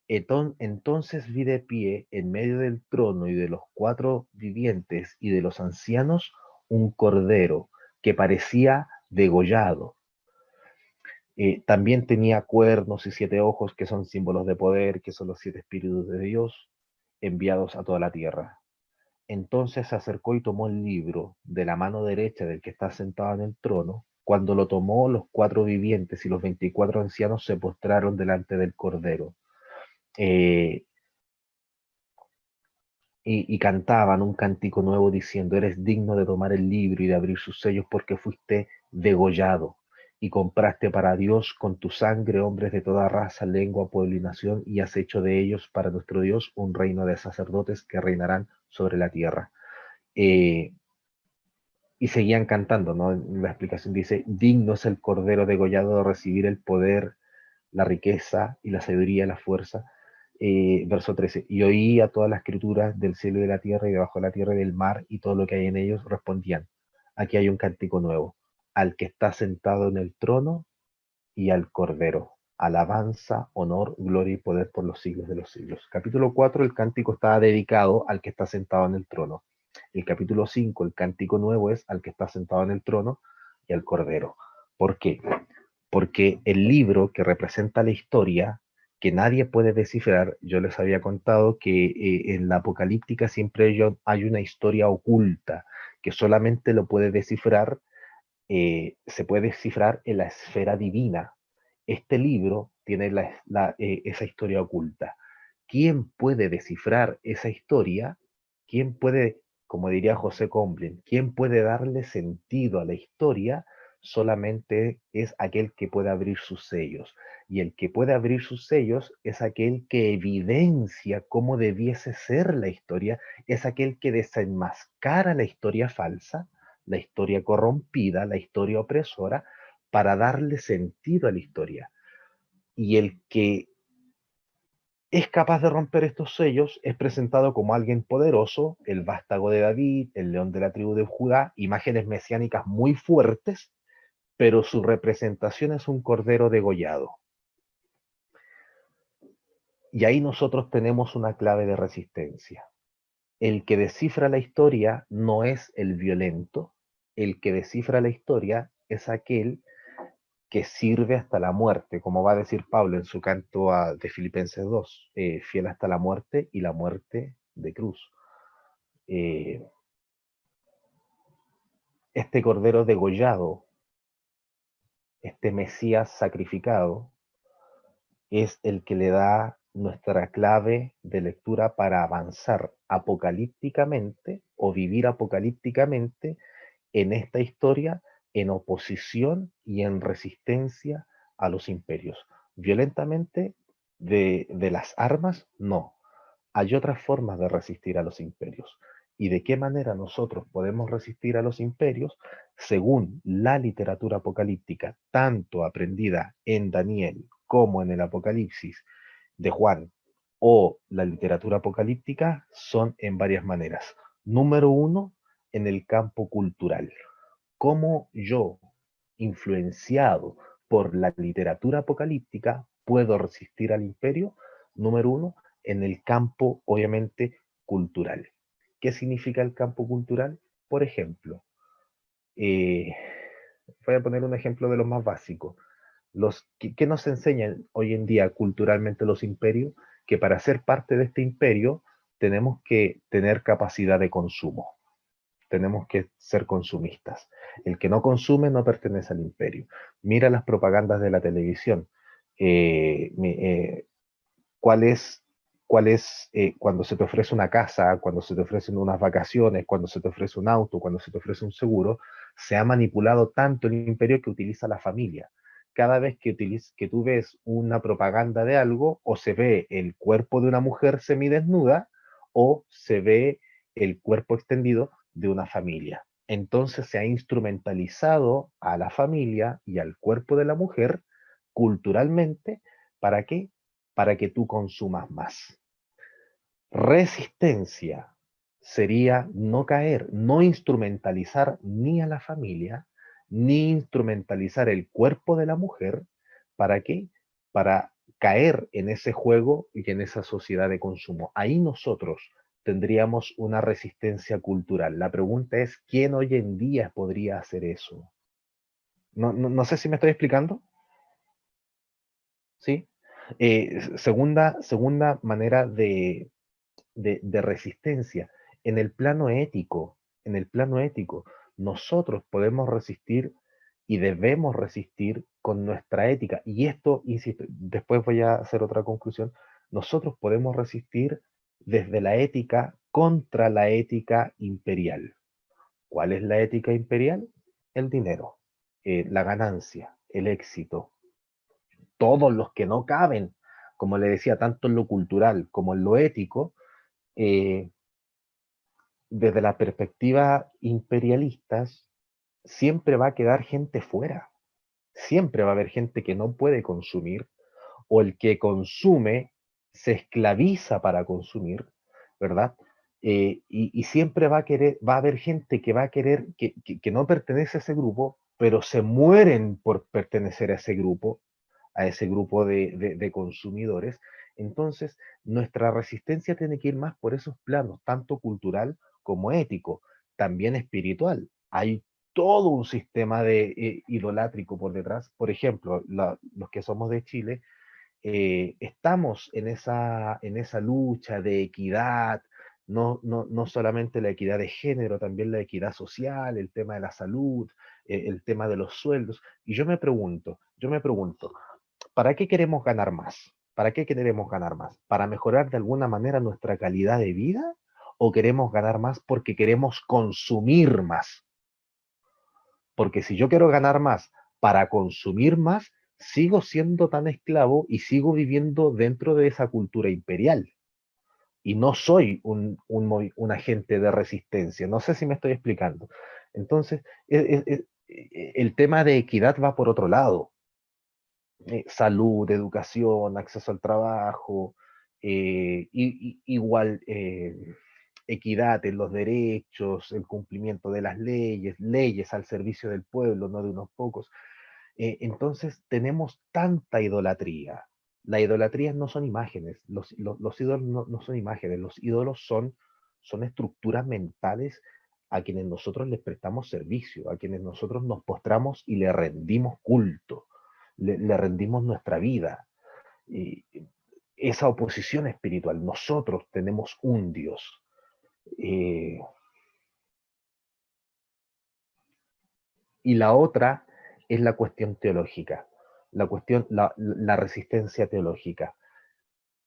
Entonces vi de pie en medio del trono y de los 4 vivientes y de los ancianos un cordero que parecía degollado. También tenía cuernos y 7 ojos, que son símbolos de poder, que son los 7 espíritus de Dios enviados a toda la tierra. Entonces se acercó y tomó el libro de la mano derecha del que está sentado en el trono. Cuando lo tomó, los 4 vivientes y los 24 ancianos se postraron delante del cordero. Y cantaban un cántico nuevo diciendo: eres digno de tomar el libro y de abrir sus sellos, porque fuiste degollado y compraste para Dios con tu sangre hombres de toda raza, lengua, pueblo y nación, y has hecho de ellos para nuestro Dios un reino de sacerdotes que reinarán sobre la tierra. Y seguían cantando, ¿no? En la explicación dice: digno es el cordero degollado de recibir el poder, la riqueza y la sabiduría y la fuerza. Verso 13, y oí a todas las criaturas del cielo y de la tierra y debajo de la tierra y del mar y todo lo que hay en ellos respondían: aquí hay un cántico nuevo, al que está sentado en el trono y al cordero, alabanza, honor, gloria y poder por los siglos de los siglos. Capítulo 4, el cántico está dedicado al que está sentado en el trono. El capítulo 5, el cántico nuevo es al que está sentado en el trono y al cordero. ¿Por qué? Porque el libro que representa la historia, que nadie puede descifrar, yo les había contado que en la apocalíptica siempre hay una historia oculta, que solamente lo puede descifrar, se puede descifrar en la esfera divina. Este libro tiene esa historia oculta. ¿Quién puede descifrar esa historia? ¿Quién puede, como diría José Comblin, quién puede darle sentido a la historia? Solamente es aquel que puede abrir sus sellos. Y el que puede abrir sus sellos es aquel que evidencia cómo debiese ser la historia, es aquel que desenmascara la historia falsa, la historia corrompida, la historia opresora, para darle sentido a la historia. Y el que es capaz de romper estos sellos es presentado como alguien poderoso, el vástago de David, el león de la tribu de Judá, imágenes mesiánicas muy fuertes, pero su representación es un cordero degollado. Y ahí nosotros tenemos una clave de resistencia. El que descifra la historia no es el violento, el que descifra la historia es aquel que sirve hasta la muerte, como va a decir Pablo en su canto de Filipenses 2, fiel hasta la muerte y la muerte de cruz. Este cordero degollado, este Mesías sacrificado, es el que le da nuestra clave de lectura para avanzar apocalípticamente o vivir apocalípticamente en esta historia, en oposición y en resistencia a los imperios. Violentamente, de las armas, no. Hay otras formas de resistir a los imperios. y de qué manera nosotros podemos resistir a los imperios según la literatura apocalíptica, tanto aprendida en Daniel como en el Apocalipsis de Juan, o la literatura apocalíptica, son en varias maneras. Número uno, en el campo cultural. ¿Cómo yo, influenciado por la literatura apocalíptica, puedo resistir al imperio? Número uno, en el campo, obviamente, cultural. ¿Qué significa el campo cultural? Por ejemplo, voy a poner un ejemplo de los más básicos. ¿Qué nos enseñan hoy en día culturalmente los imperios? Que para ser parte de este imperio tenemos que tener capacidad de consumo. Tenemos que ser consumistas. El que no consume no pertenece al imperio. Mira las propagandas de la televisión. ¿Cuál es cuando se te ofrece una casa, cuando se te ofrecen unas vacaciones, cuando se te ofrece un auto, cuando se te ofrece un seguro? Se ha manipulado tanto el imperio que utiliza la familia. Cada vez que tú ves una propaganda de algo, o se ve el cuerpo de una mujer semidesnuda, o se ve el cuerpo extendido de una familia. Entonces se ha instrumentalizado a la familia y al cuerpo de la mujer culturalmente. ¿Para qué? Para que tú consumas más. Resistencia sería no caer, no instrumentalizar ni a la familia, ni instrumentalizar el cuerpo de la mujer. ¿Para qué? Para caer en ese juego y en esa sociedad de consumo. Ahí nosotros tendríamos una resistencia cultural. La pregunta es, ¿quién hoy en día podría hacer eso? No sé si me estoy explicando. ¿Sí? Segunda manera de resistencia. En el plano ético, nosotros podemos resistir y debemos resistir con nuestra ética. Y esto, insisto, después voy a hacer otra conclusión. Nosotros podemos resistir desde la ética contra la ética imperial. ¿Cuál es la ética imperial? El dinero, la ganancia, el éxito. Todos los que no caben, como le decía, tanto en lo cultural como en lo ético, desde la perspectiva imperialistas, siempre va a quedar gente fuera. Siempre va a haber gente que no puede consumir, o el que consume se esclaviza para consumir, ¿verdad? Y siempre va a haber gente que va a querer, que no pertenece a ese grupo, pero se mueren por pertenecer a ese grupo de consumidores. Entonces, nuestra resistencia tiene que ir más por esos planos, tanto cultural como ético, también espiritual. Hay todo un sistema idolátrico por detrás. Por ejemplo, los que somos de Chile, estamos en esa lucha de equidad, no solamente la equidad de género, también la equidad social, el tema de la salud, el tema de los sueldos. Y yo me pregunto, ¿para qué queremos ganar más? ¿Para qué queremos ganar más? ¿Para mejorar de alguna manera nuestra calidad de vida? ¿O queremos ganar más porque queremos consumir más? Porque si yo quiero ganar más para consumir más, sigo siendo tan esclavo y sigo viviendo dentro de esa cultura imperial. Y no soy un agente de resistencia. No sé si me estoy explicando. Entonces, el tema de equidad va por otro lado. Salud, educación, acceso al trabajo, igual equidad en los derechos, el cumplimiento de las leyes al servicio del pueblo, no de unos pocos. Entonces tenemos tanta idolatría. Las idolatrías no son imágenes, los ídolos no son imágenes, los ídolos son estructuras mentales a quienes nosotros les prestamos servicio, a quienes nosotros nos postramos y le rendimos culto. Le rendimos nuestra vida. Esa oposición espiritual. Nosotros tenemos un Dios. Y la otra es la cuestión teológica, la resistencia teológica.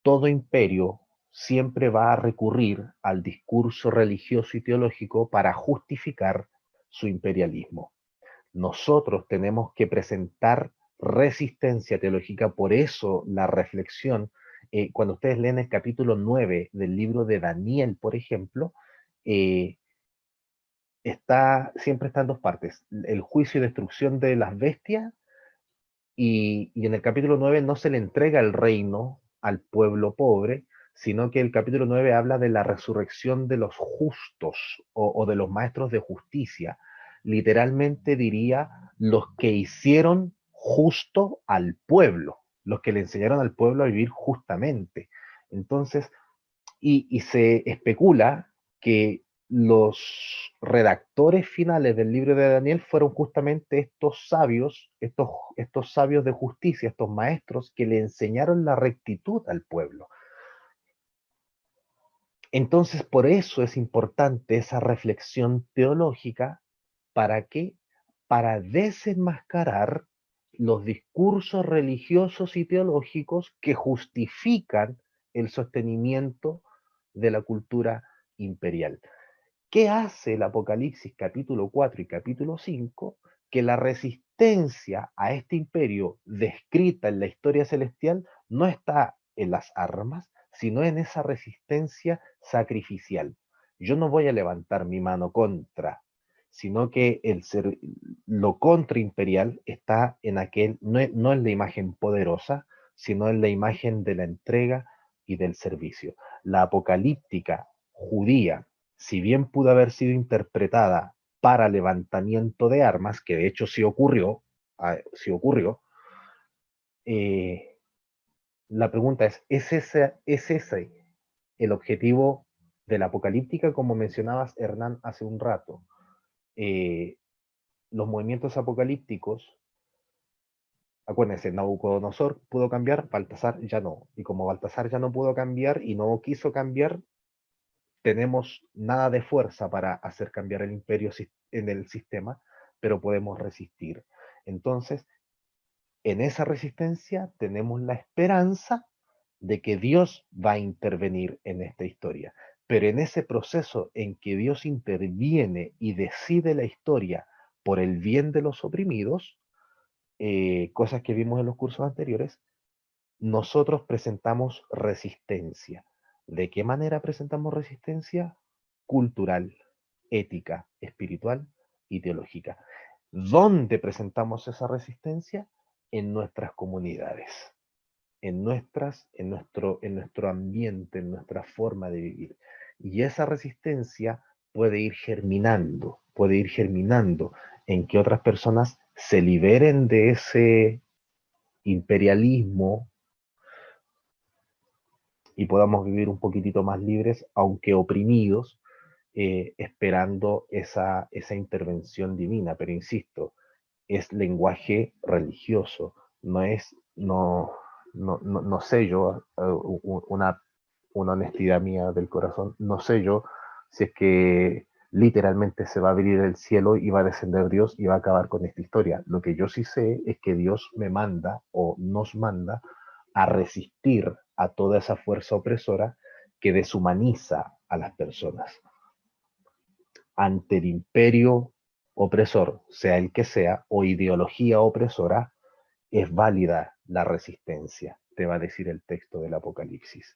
Todo imperio siempre va a recurrir al discurso religioso y teológico para justificar su imperialismo. Nosotros tenemos que presentar resistencia teológica. Por eso la reflexión, cuando ustedes leen el capítulo 9 del libro de Daniel, por ejemplo, siempre está en dos partes, el juicio y destrucción de las bestias, y en el capítulo 9 no se le entrega el reino al pueblo pobre, sino que el capítulo 9 habla de la resurrección de los justos o de los maestros de justicia. Literalmente diría los que hicieron justo al pueblo, los que le enseñaron al pueblo a vivir justamente. Entonces, y se especula que los redactores finales del libro de Daniel fueron justamente estos sabios, estos sabios de justicia, estos maestros que le enseñaron la rectitud al pueblo. Entonces, por eso es importante esa reflexión teológica. ¿Para qué? Para desenmascarar los discursos religiosos y teológicos que justifican el sostenimiento de la cultura imperial. ¿Qué hace el Apocalipsis capítulo 4 y capítulo 5? Que la resistencia a este imperio descrita en la historia celestial no está en las armas, sino en esa resistencia sacrificial. Yo no voy a levantar mi mano contra, sino que lo contraimperial está en aquel, no en la imagen poderosa, sino en la imagen de la entrega y del servicio. La apocalíptica judía, si bien pudo haber sido interpretada para levantamiento de armas, que de hecho sí ocurrió, la pregunta ¿es ese el objetivo de la apocalíptica, como mencionabas, Hernán, hace un rato? Los movimientos apocalípticos, acuérdense, Nabucodonosor pudo cambiar, Baltasar ya no. Y como Baltasar ya no pudo cambiar y no quiso cambiar, tenemos nada de fuerza para hacer cambiar el imperio en el sistema, pero podemos resistir. Entonces, en esa resistencia tenemos la esperanza de que Dios va a intervenir en esta historia. Pero en ese proceso en que Dios interviene y decide la historia por el bien de los oprimidos, cosas que vimos en los cursos anteriores, nosotros presentamos resistencia. ¿De qué manera presentamos resistencia? Cultural, ética, espiritual y teológica. ¿Dónde presentamos esa resistencia? En nuestras comunidades, en nuestro ambiente, en nuestra forma de vivir. Y esa resistencia puede ir germinando en que otras personas se liberen de ese imperialismo y podamos vivir un poquitito más libres, aunque oprimidos, esperando esa intervención divina. Pero insisto, es lenguaje religioso, no sé yo, una honestidad mía del corazón, no sé yo si es que literalmente se va a abrir el cielo y va a descender Dios y va a acabar con esta historia. Lo que yo sí sé es que Dios me manda o nos manda a resistir a toda esa fuerza opresora que deshumaniza a las personas. Ante el imperio opresor, sea el que sea, o ideología opresora, es válida la resistencia, te va a decir el texto del Apocalipsis.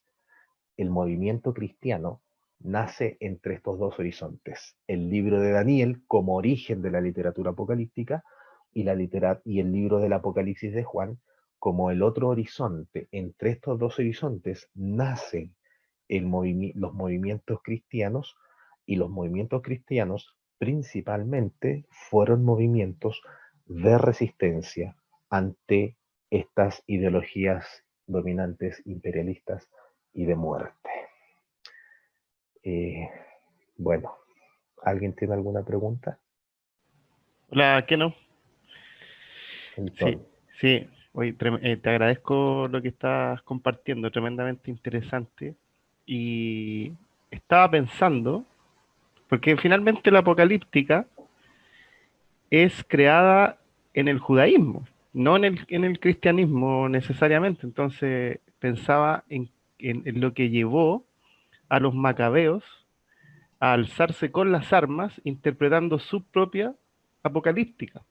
El movimiento cristiano nace entre estos dos horizontes. El libro de Daniel como origen de la literatura apocalíptica y el libro del Apocalipsis de Juan como el otro horizonte. Entre estos dos horizontes nacen los movimientos cristianos, y los movimientos cristianos principalmente fueron movimientos de resistencia ante estas ideologías dominantes imperialistas y de muerte. Bueno, ¿alguien tiene alguna pregunta? Hola, ¿qué no? Entonces, Sí. Oye, te agradezco lo que estás compartiendo, tremendamente interesante. Y estaba pensando, porque finalmente la apocalíptica es creada en el judaísmo, no en el cristianismo necesariamente. Entonces pensaba en lo que llevó a los macabeos a alzarse con las armas interpretando su propia apocalíptica.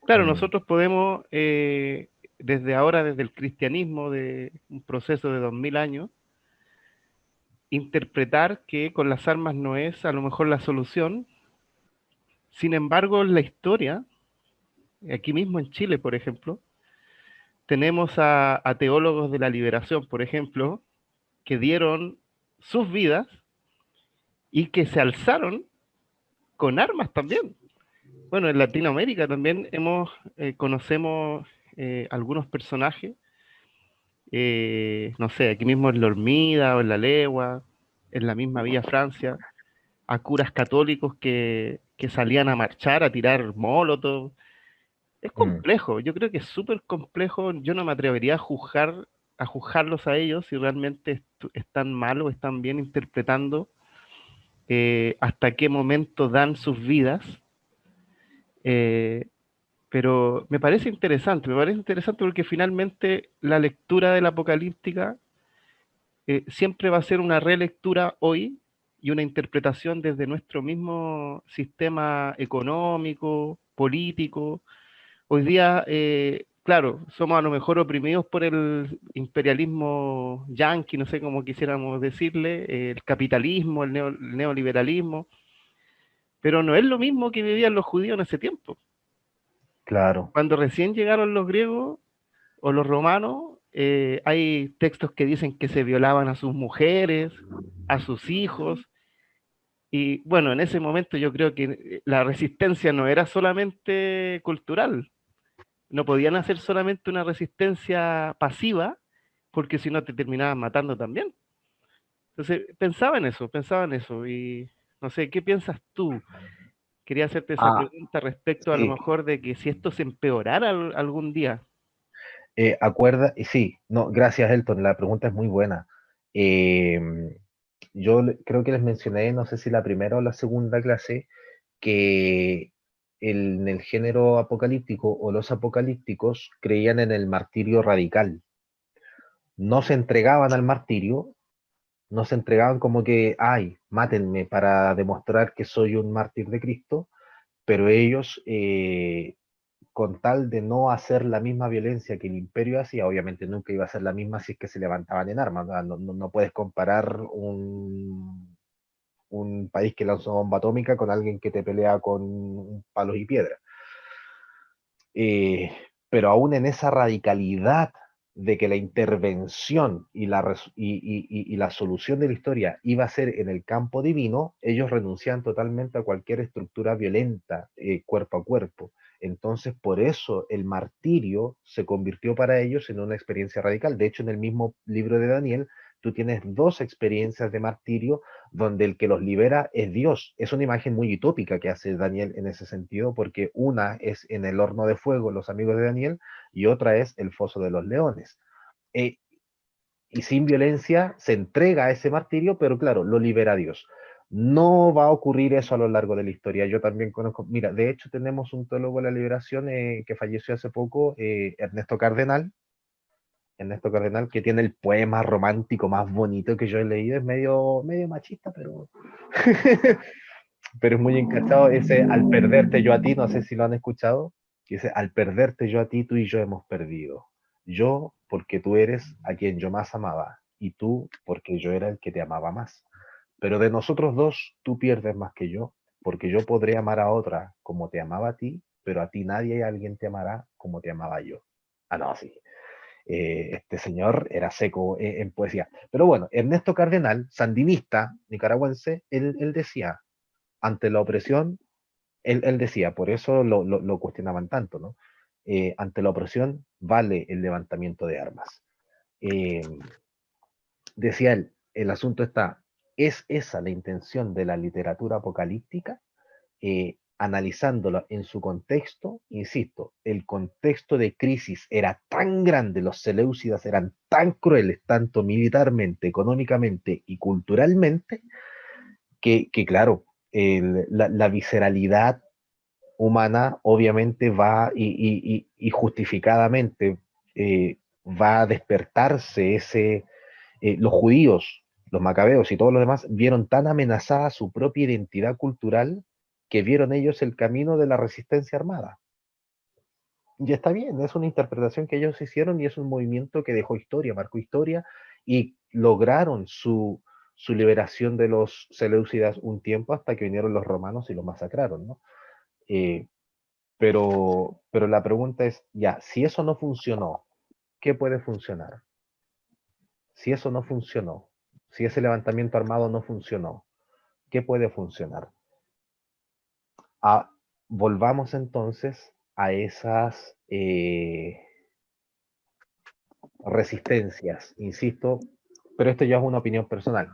Claro, nosotros podemos, desde ahora, desde el cristianismo, de un proceso de 2000 años, interpretar que con las armas no es a lo mejor la solución. Sin embargo, en la historia, aquí mismo en Chile, por ejemplo, tenemos a teólogos de la liberación, por ejemplo, que dieron sus vidas y que se alzaron con armas también. Bueno, en Latinoamérica también conocemos algunos personajes, no sé, aquí mismo en La Hormida o en La Legua, en la misma Villa Francia, a curas católicos que salían a marchar, a tirar molotov. Es complejo, yo creo que es súper complejo. Yo no me atrevería a juzgarlos a ellos si realmente están mal o están bien interpretando hasta qué momento dan sus vidas. Eh, pero me parece interesante porque finalmente la lectura de la apocalíptica siempre va a ser una relectura hoy y una interpretación desde nuestro mismo sistema económico, político. Hoy día, claro, somos a lo mejor oprimidos por el imperialismo yanqui, no sé cómo quisiéramos decirle, el capitalismo, el neoliberalismo, pero no es lo mismo que vivían los judíos en ese tiempo. Claro. Cuando recién llegaron los griegos o los romanos, hay textos que dicen que se violaban a sus mujeres, a sus hijos, y bueno, en ese momento yo creo que la resistencia no era solamente cultural, no podían hacer solamente una resistencia pasiva, porque si no te terminaban matando también. Entonces, pensaba en eso, y no sé, ¿qué piensas tú? Quería hacerte esa Ah, pregunta respecto a lo sí. mejor de que si esto se empeorara algún día. Y sí, no, gracias, Elton, la pregunta es muy buena. Yo creo que les mencioné, no sé si la primera o la segunda clase, que en el género apocalíptico o los apocalípticos creían en el martirio radical. No se entregaban al martirio, no se entregaban como que, ay, mátenme para demostrar que soy un mártir de Cristo, pero ellos, con tal de no hacer la misma violencia que el imperio hacía, obviamente nunca iba a ser la misma si es que se levantaban en armas, no puedes comparar un país que lanzó bomba atómica con alguien que te pelea con palos y piedras. Pero aún en esa radicalidad de que la intervención y la solución de la historia iba a ser en el campo divino, ellos renuncian totalmente a cualquier estructura violenta, cuerpo a cuerpo. Entonces, por eso el martirio se convirtió para ellos en una experiencia radical. De hecho, en el mismo libro de Daniel, tú tienes dos experiencias de martirio donde el que los libera es Dios. Es una imagen muy utópica que hace Daniel en ese sentido, porque una es en el horno de fuego, los amigos de Daniel, y otra es el foso de los leones. Eh, y sin violencia se entrega a ese martirio, pero claro, lo libera Dios. No va a ocurrir eso a lo largo de la historia. Yo también conozco, mira, de hecho tenemos un teólogo de la liberación que falleció hace poco, Ernesto Cardenal, que tiene el poema romántico más bonito que yo he leído. Es medio machista, pero, pero es muy encachado. Ese al perderte yo a ti, no sé si lo han escuchado. Dice, al perderte yo a ti, tú y yo hemos perdido. Yo porque tú eres a quien yo más amaba, y tú porque yo era el que te amaba más. Pero de nosotros dos, tú pierdes más que yo, porque yo podré amar a otra como te amaba a ti, pero a ti nadie y alguien te amará como te amaba yo. Ah, no, sí. Este señor era seco en poesía. Pero bueno, Ernesto Cardenal, sandinista nicaragüense, él decía, ante la opresión, él decía, por eso lo cuestionaban tanto, ¿no? Ante la opresión vale el levantamiento de armas. Eh, Decía él, el asunto está, ¿es esa la intención de la literatura apocalíptica? Analizándolo en su contexto, insisto, el contexto de crisis era tan grande, los seleucidas eran tan crueles, tanto militarmente, económicamente y culturalmente, que claro, la visceralidad humana obviamente va y justificadamente va a despertarse los judíos, los macabeos y todos los demás vieron tan amenazada su propia identidad cultural que vieron ellos el camino de la resistencia armada. Y está bien, es una interpretación que ellos hicieron y es un movimiento que dejó historia, marcó historia y lograron su liberación de los seleucidas un tiempo hasta que vinieron los romanos y los masacraron, ¿no? Pero la pregunta es, ya, si eso no funcionó, ¿qué puede funcionar? Si eso no funcionó, si ese levantamiento armado no funcionó, ¿qué puede funcionar? Volvamos entonces a esas resistencias, insisto, pero esto ya es una opinión personal,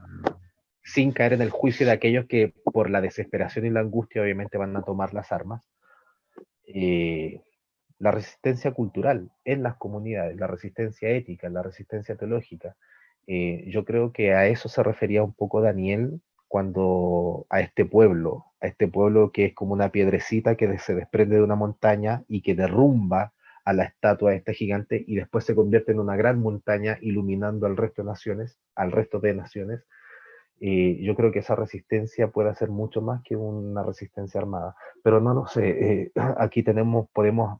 sin caer en el juicio de aquellos que por la desesperación y la angustia obviamente van a tomar las armas. La resistencia cultural en las comunidades, la resistencia ética, la resistencia teológica. Yo creo que a eso se refería un poco Daniel cuando a este pueblo que es como una piedrecita que se desprende de una montaña y que derrumba a la estatua de este gigante y después se convierte en una gran montaña iluminando al resto de naciones. Yo creo que esa resistencia puede hacer mucho más que una resistencia armada, pero no lo sé. Aquí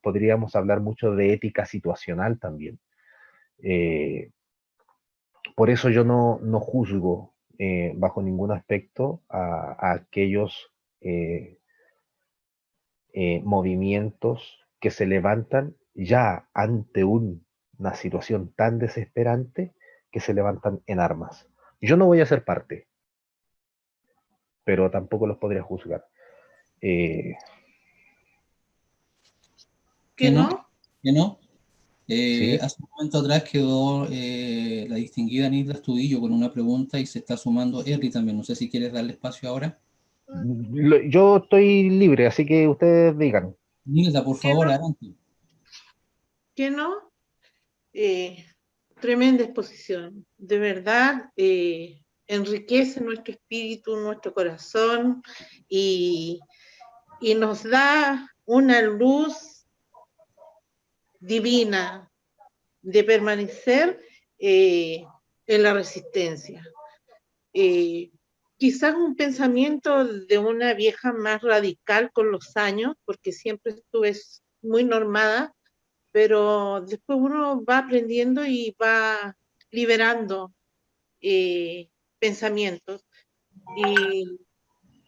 podríamos hablar mucho de ética situacional también. Por eso yo no juzgo bajo ningún aspecto a aquellos movimientos que se levantan ya ante una situación tan desesperante que se levantan en armas. Yo no voy a ser parte, pero tampoco los podría juzgar. ¿Que ¿Que no? no? ¿Que no? ¿Sí? Hace un momento atrás quedó la distinguida Nilda Estudillo con una pregunta y se está sumando Erly también. No sé si quieres darle espacio ahora. Yo estoy libre, así que ustedes digan. Nilda, por ¿Que favor, no? adelante. ¿Que no? Tremenda exposición. De verdad, enriquece nuestro espíritu, nuestro corazón y nos da una luz divina de permanecer en la resistencia. Quizás un pensamiento de una vieja más radical con los años, porque siempre estuve muy normada, pero después uno va aprendiendo y va liberando pensamientos. Y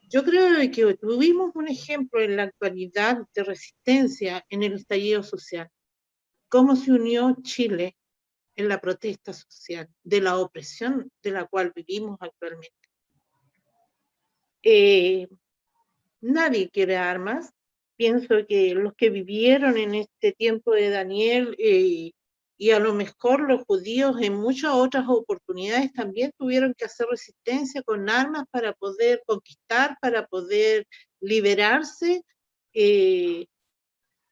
yo creo que tuvimos un ejemplo en la actualidad de resistencia en el estallido social. Cómo se unió Chile en la protesta social de la opresión de la cual vivimos actualmente. Nadie quiere armas. Pienso que los que vivieron en este tiempo de Daniel y a lo mejor los judíos en muchas otras oportunidades también tuvieron que hacer resistencia con armas para poder conquistar, para poder liberarse.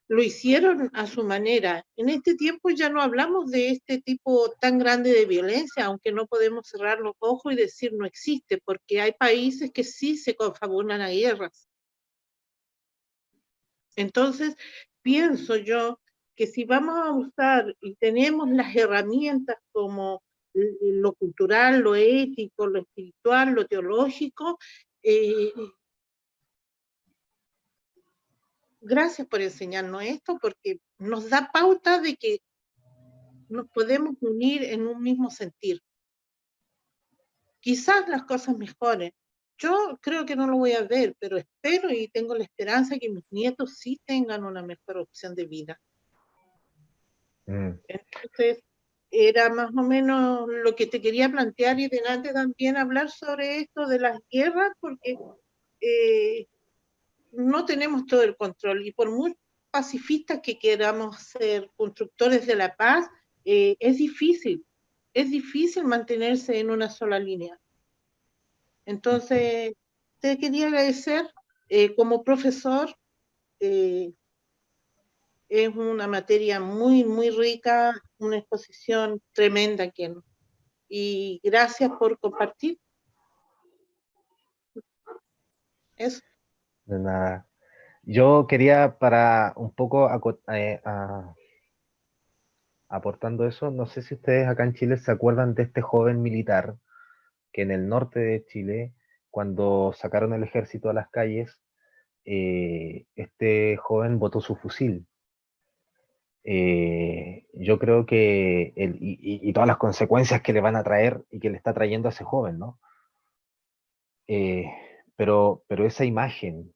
Lo hicieron a su manera. En este tiempo ya no hablamos de este tipo tan grande de violencia, aunque no podemos cerrar los ojos y decir no existe, porque hay países que sí se confabulan a guerras. Entonces, pienso yo que si vamos a usar y tenemos las herramientas como lo cultural, lo ético, lo espiritual, lo teológico, gracias por enseñarnos esto, porque nos da pauta de que nos podemos unir en un mismo sentir. Quizás las cosas mejoren. Yo creo que no lo voy a ver, pero espero y tengo la esperanza que mis nietos sí tengan una mejor opción de vida. Entonces, era más o menos lo que te quería plantear y delante también hablar sobre esto de las guerras, porque no tenemos todo el control y por muy pacifistas que queramos ser constructores de la paz, es difícil mantenerse en una sola línea. Entonces, te quería agradecer como profesor. Es una materia muy, muy rica, una exposición tremenda, y gracias por compartir. Eso. De nada. Yo quería, para un poco aportando eso, no sé si ustedes acá en Chile se acuerdan de este joven militar que en el norte de Chile, cuando sacaron el ejército a las calles, este joven botó su fusil. Yo creo que y todas las consecuencias que le van a traer y que le está trayendo a ese joven, ¿no? pero esa imagen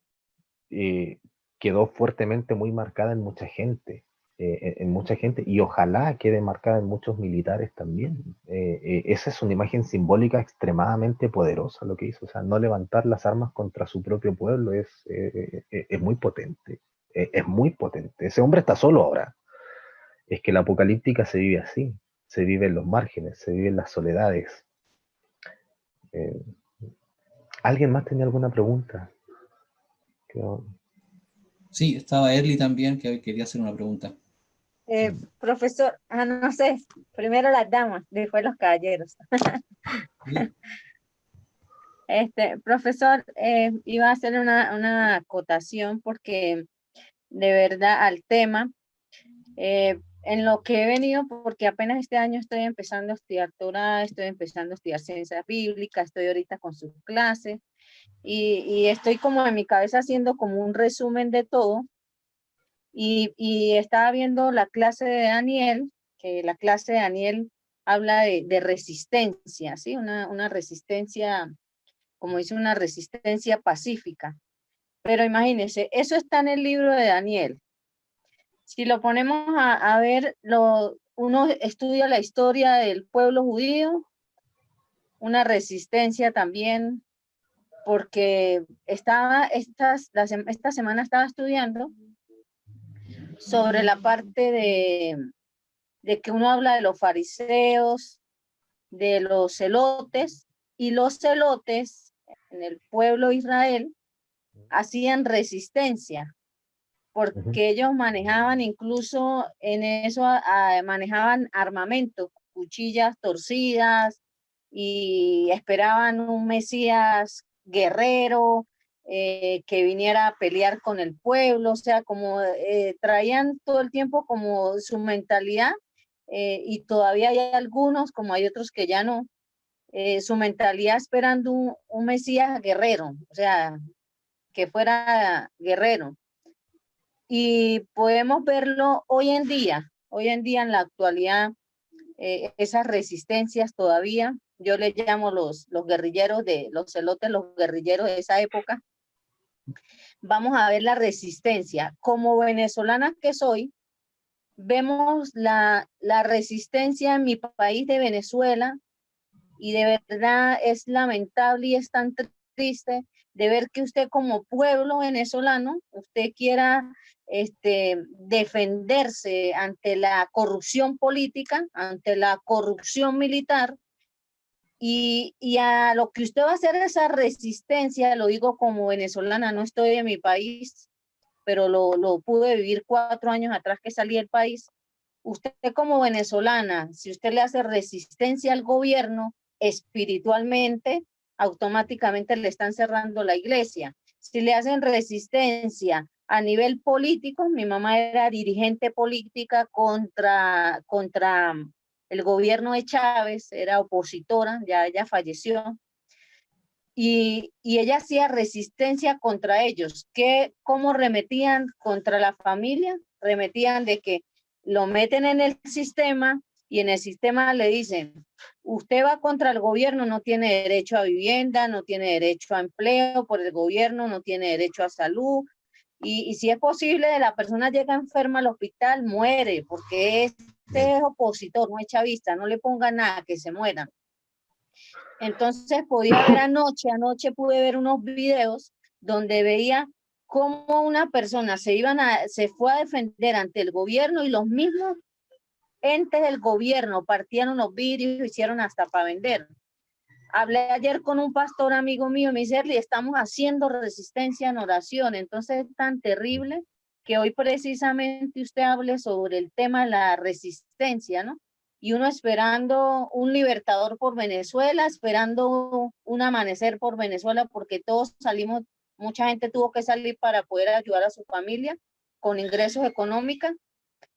quedó fuertemente muy marcada en mucha gente, y ojalá quede marcada en muchos militares también. Esa es una imagen simbólica extremadamente poderosa lo que hizo, o sea, no levantar las armas contra su propio pueblo es muy potente, es muy potente. Ese hombre está solo ahora. Es que la apocalíptica se vive así, se vive en los márgenes, se vive en las soledades. ¿Alguien más tenía alguna pregunta? Sí, estaba Erly también, que quería hacer una pregunta. Profesor, no sé, primero las damas, después los caballeros. Sí. Profesor, iba a hacer una acotación porque de verdad al tema, en lo que he venido, porque apenas este año estoy empezando a estudiar Torá, estoy empezando a estudiar ciencias bíblicas, estoy ahorita con sus clases y estoy como en mi cabeza haciendo como un resumen de todo. Y estaba viendo la clase de Daniel, que la clase de Daniel habla de resistencia, ¿sí? Una resistencia, como dice, una resistencia pacífica. Pero imagínense, eso está en el libro de Daniel. Si lo ponemos a ver, uno estudia la historia del pueblo judío, una resistencia también, porque esta semana estaba estudiando sobre la parte de que uno habla de los fariseos, de los celotes, y los celotes en el pueblo de Israel hacían resistencia, porque ellos manejaban incluso en eso, manejaban armamento, cuchillas torcidas, y esperaban un Mesías guerrero, que viniera a pelear con el pueblo, o sea, como traían todo el tiempo como su mentalidad, y todavía hay algunos, como hay otros que ya no, su mentalidad esperando un Mesías guerrero, o sea, que fuera guerrero. Y podemos verlo hoy en día en la actualidad, esas resistencias todavía, yo les llamo los guerrilleros los celotes, los guerrilleros de esa época. Vamos a ver la resistencia. Como venezolana que soy, vemos la resistencia en mi país de Venezuela, y de verdad es lamentable y es tan triste de ver que usted como pueblo venezolano, usted quiera defenderse ante la corrupción política, ante la corrupción militar, y a lo que usted va a hacer esa resistencia, lo digo como venezolana, no estoy en mi país, pero lo pude vivir 4 años atrás que salí del país. Usted como venezolana, si usted le hace resistencia al gobierno espiritualmente, automáticamente le están cerrando la iglesia. Si le hacen resistencia a nivel político, mi mamá era dirigente política contra el gobierno de Chávez, era opositora, ya ella falleció, y ella hacía resistencia contra ellos. ¿Cómo remetían contra la familia? Remetían de que lo meten en el sistema, y en el sistema le dicen, usted va contra el gobierno, no tiene derecho a vivienda, no tiene derecho a empleo por el gobierno, no tiene derecho a salud, y si es posible, la persona llega enferma al hospital, muere, porque este es opositor, no es chavista, no le ponga nada, que se muera. Entonces podía ver anoche pude ver unos videos donde veía cómo una persona se fue a defender ante el gobierno, y los mismos entes del gobierno partieron los vidrios, hicieron hasta para vender. Hablé ayer con un pastor amigo mío, me dice, Erly, estamos haciendo resistencia en oración. Entonces es tan terrible que hoy precisamente usted hable sobre el tema de la resistencia, ¿no? Y uno esperando un libertador por Venezuela, esperando un amanecer por Venezuela, porque todos salimos, mucha gente tuvo que salir para poder ayudar a su familia con ingresos económicos,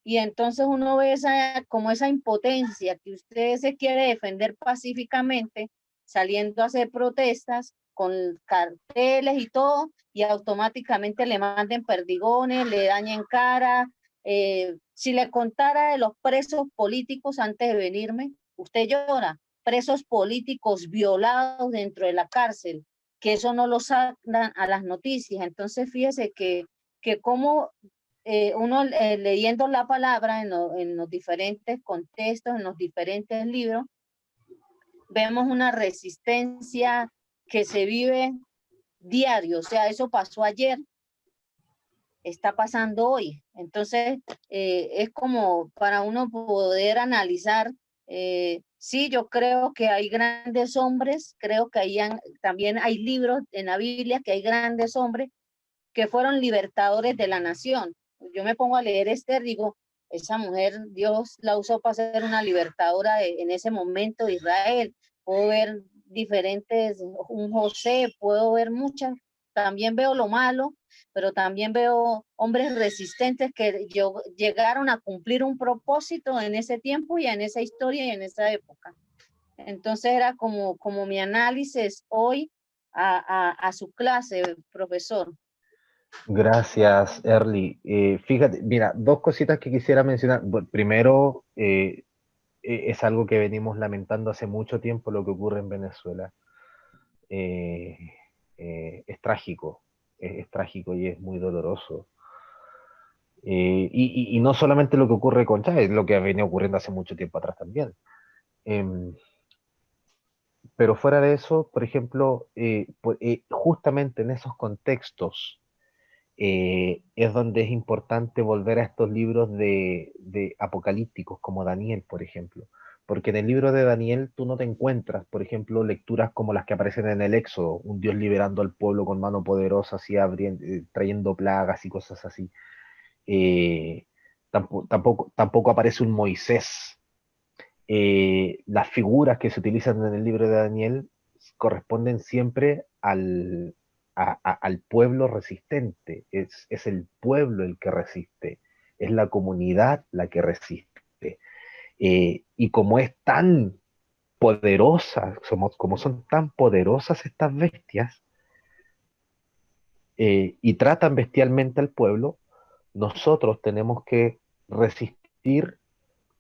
y entonces uno ve como esa impotencia, que usted se quiere defender pacíficamente, saliendo a hacer protestas con carteles y todo, y automáticamente le manden perdigones, le dañen cara. Si le contara de los presos políticos antes de venirme, usted llora. Presos políticos violados dentro de la cárcel, que eso no lo sacan a las noticias. Entonces, fíjese que como uno leyendo la palabra en los diferentes contextos, en los diferentes libros, vemos una resistencia que se vive diario. O sea, eso pasó ayer, está pasando hoy. Entonces, es como para uno poder analizar. Sí, yo creo que hay grandes hombres, creo que también hay libros en la Biblia que hay grandes hombres que fueron libertadores de la nación. Yo me pongo a leer Esther, digo, esa mujer, Dios la usó para ser una libertadora en ese momento de Israel. Puedo ver diferentes, un José, puedo ver muchas. También veo lo malo, pero también veo hombres resistentes que llegaron a cumplir un propósito en ese tiempo y en esa historia y en esa época. Entonces era como mi análisis hoy a su clase, profesor. Gracias, Early. Fíjate, mira, dos cositas que quisiera mencionar. Bueno, primero, es algo que venimos lamentando hace mucho tiempo, lo que ocurre en Venezuela. Es trágico, es trágico y es muy doloroso. Y no solamente lo que ocurre con Chávez, lo que ha venido ocurriendo hace mucho tiempo atrás también. Pero fuera de eso, por ejemplo, justamente en esos contextos, es donde es importante volver a estos libros de apocalípticos, como Daniel, por ejemplo. Porque en el libro de Daniel tú no te encuentras, por ejemplo, lecturas como las que aparecen en el Éxodo, un Dios liberando al pueblo con mano poderosa, así trayendo plagas y cosas así. Tampoco aparece un Moisés. Las figuras que se utilizan en el libro de Daniel corresponden siempre al pueblo resistente. Es el pueblo el que resiste, es la comunidad la que resiste. Y como es tan poderosa, como son tan poderosas estas bestias, y tratan bestialmente al pueblo, nosotros tenemos que resistir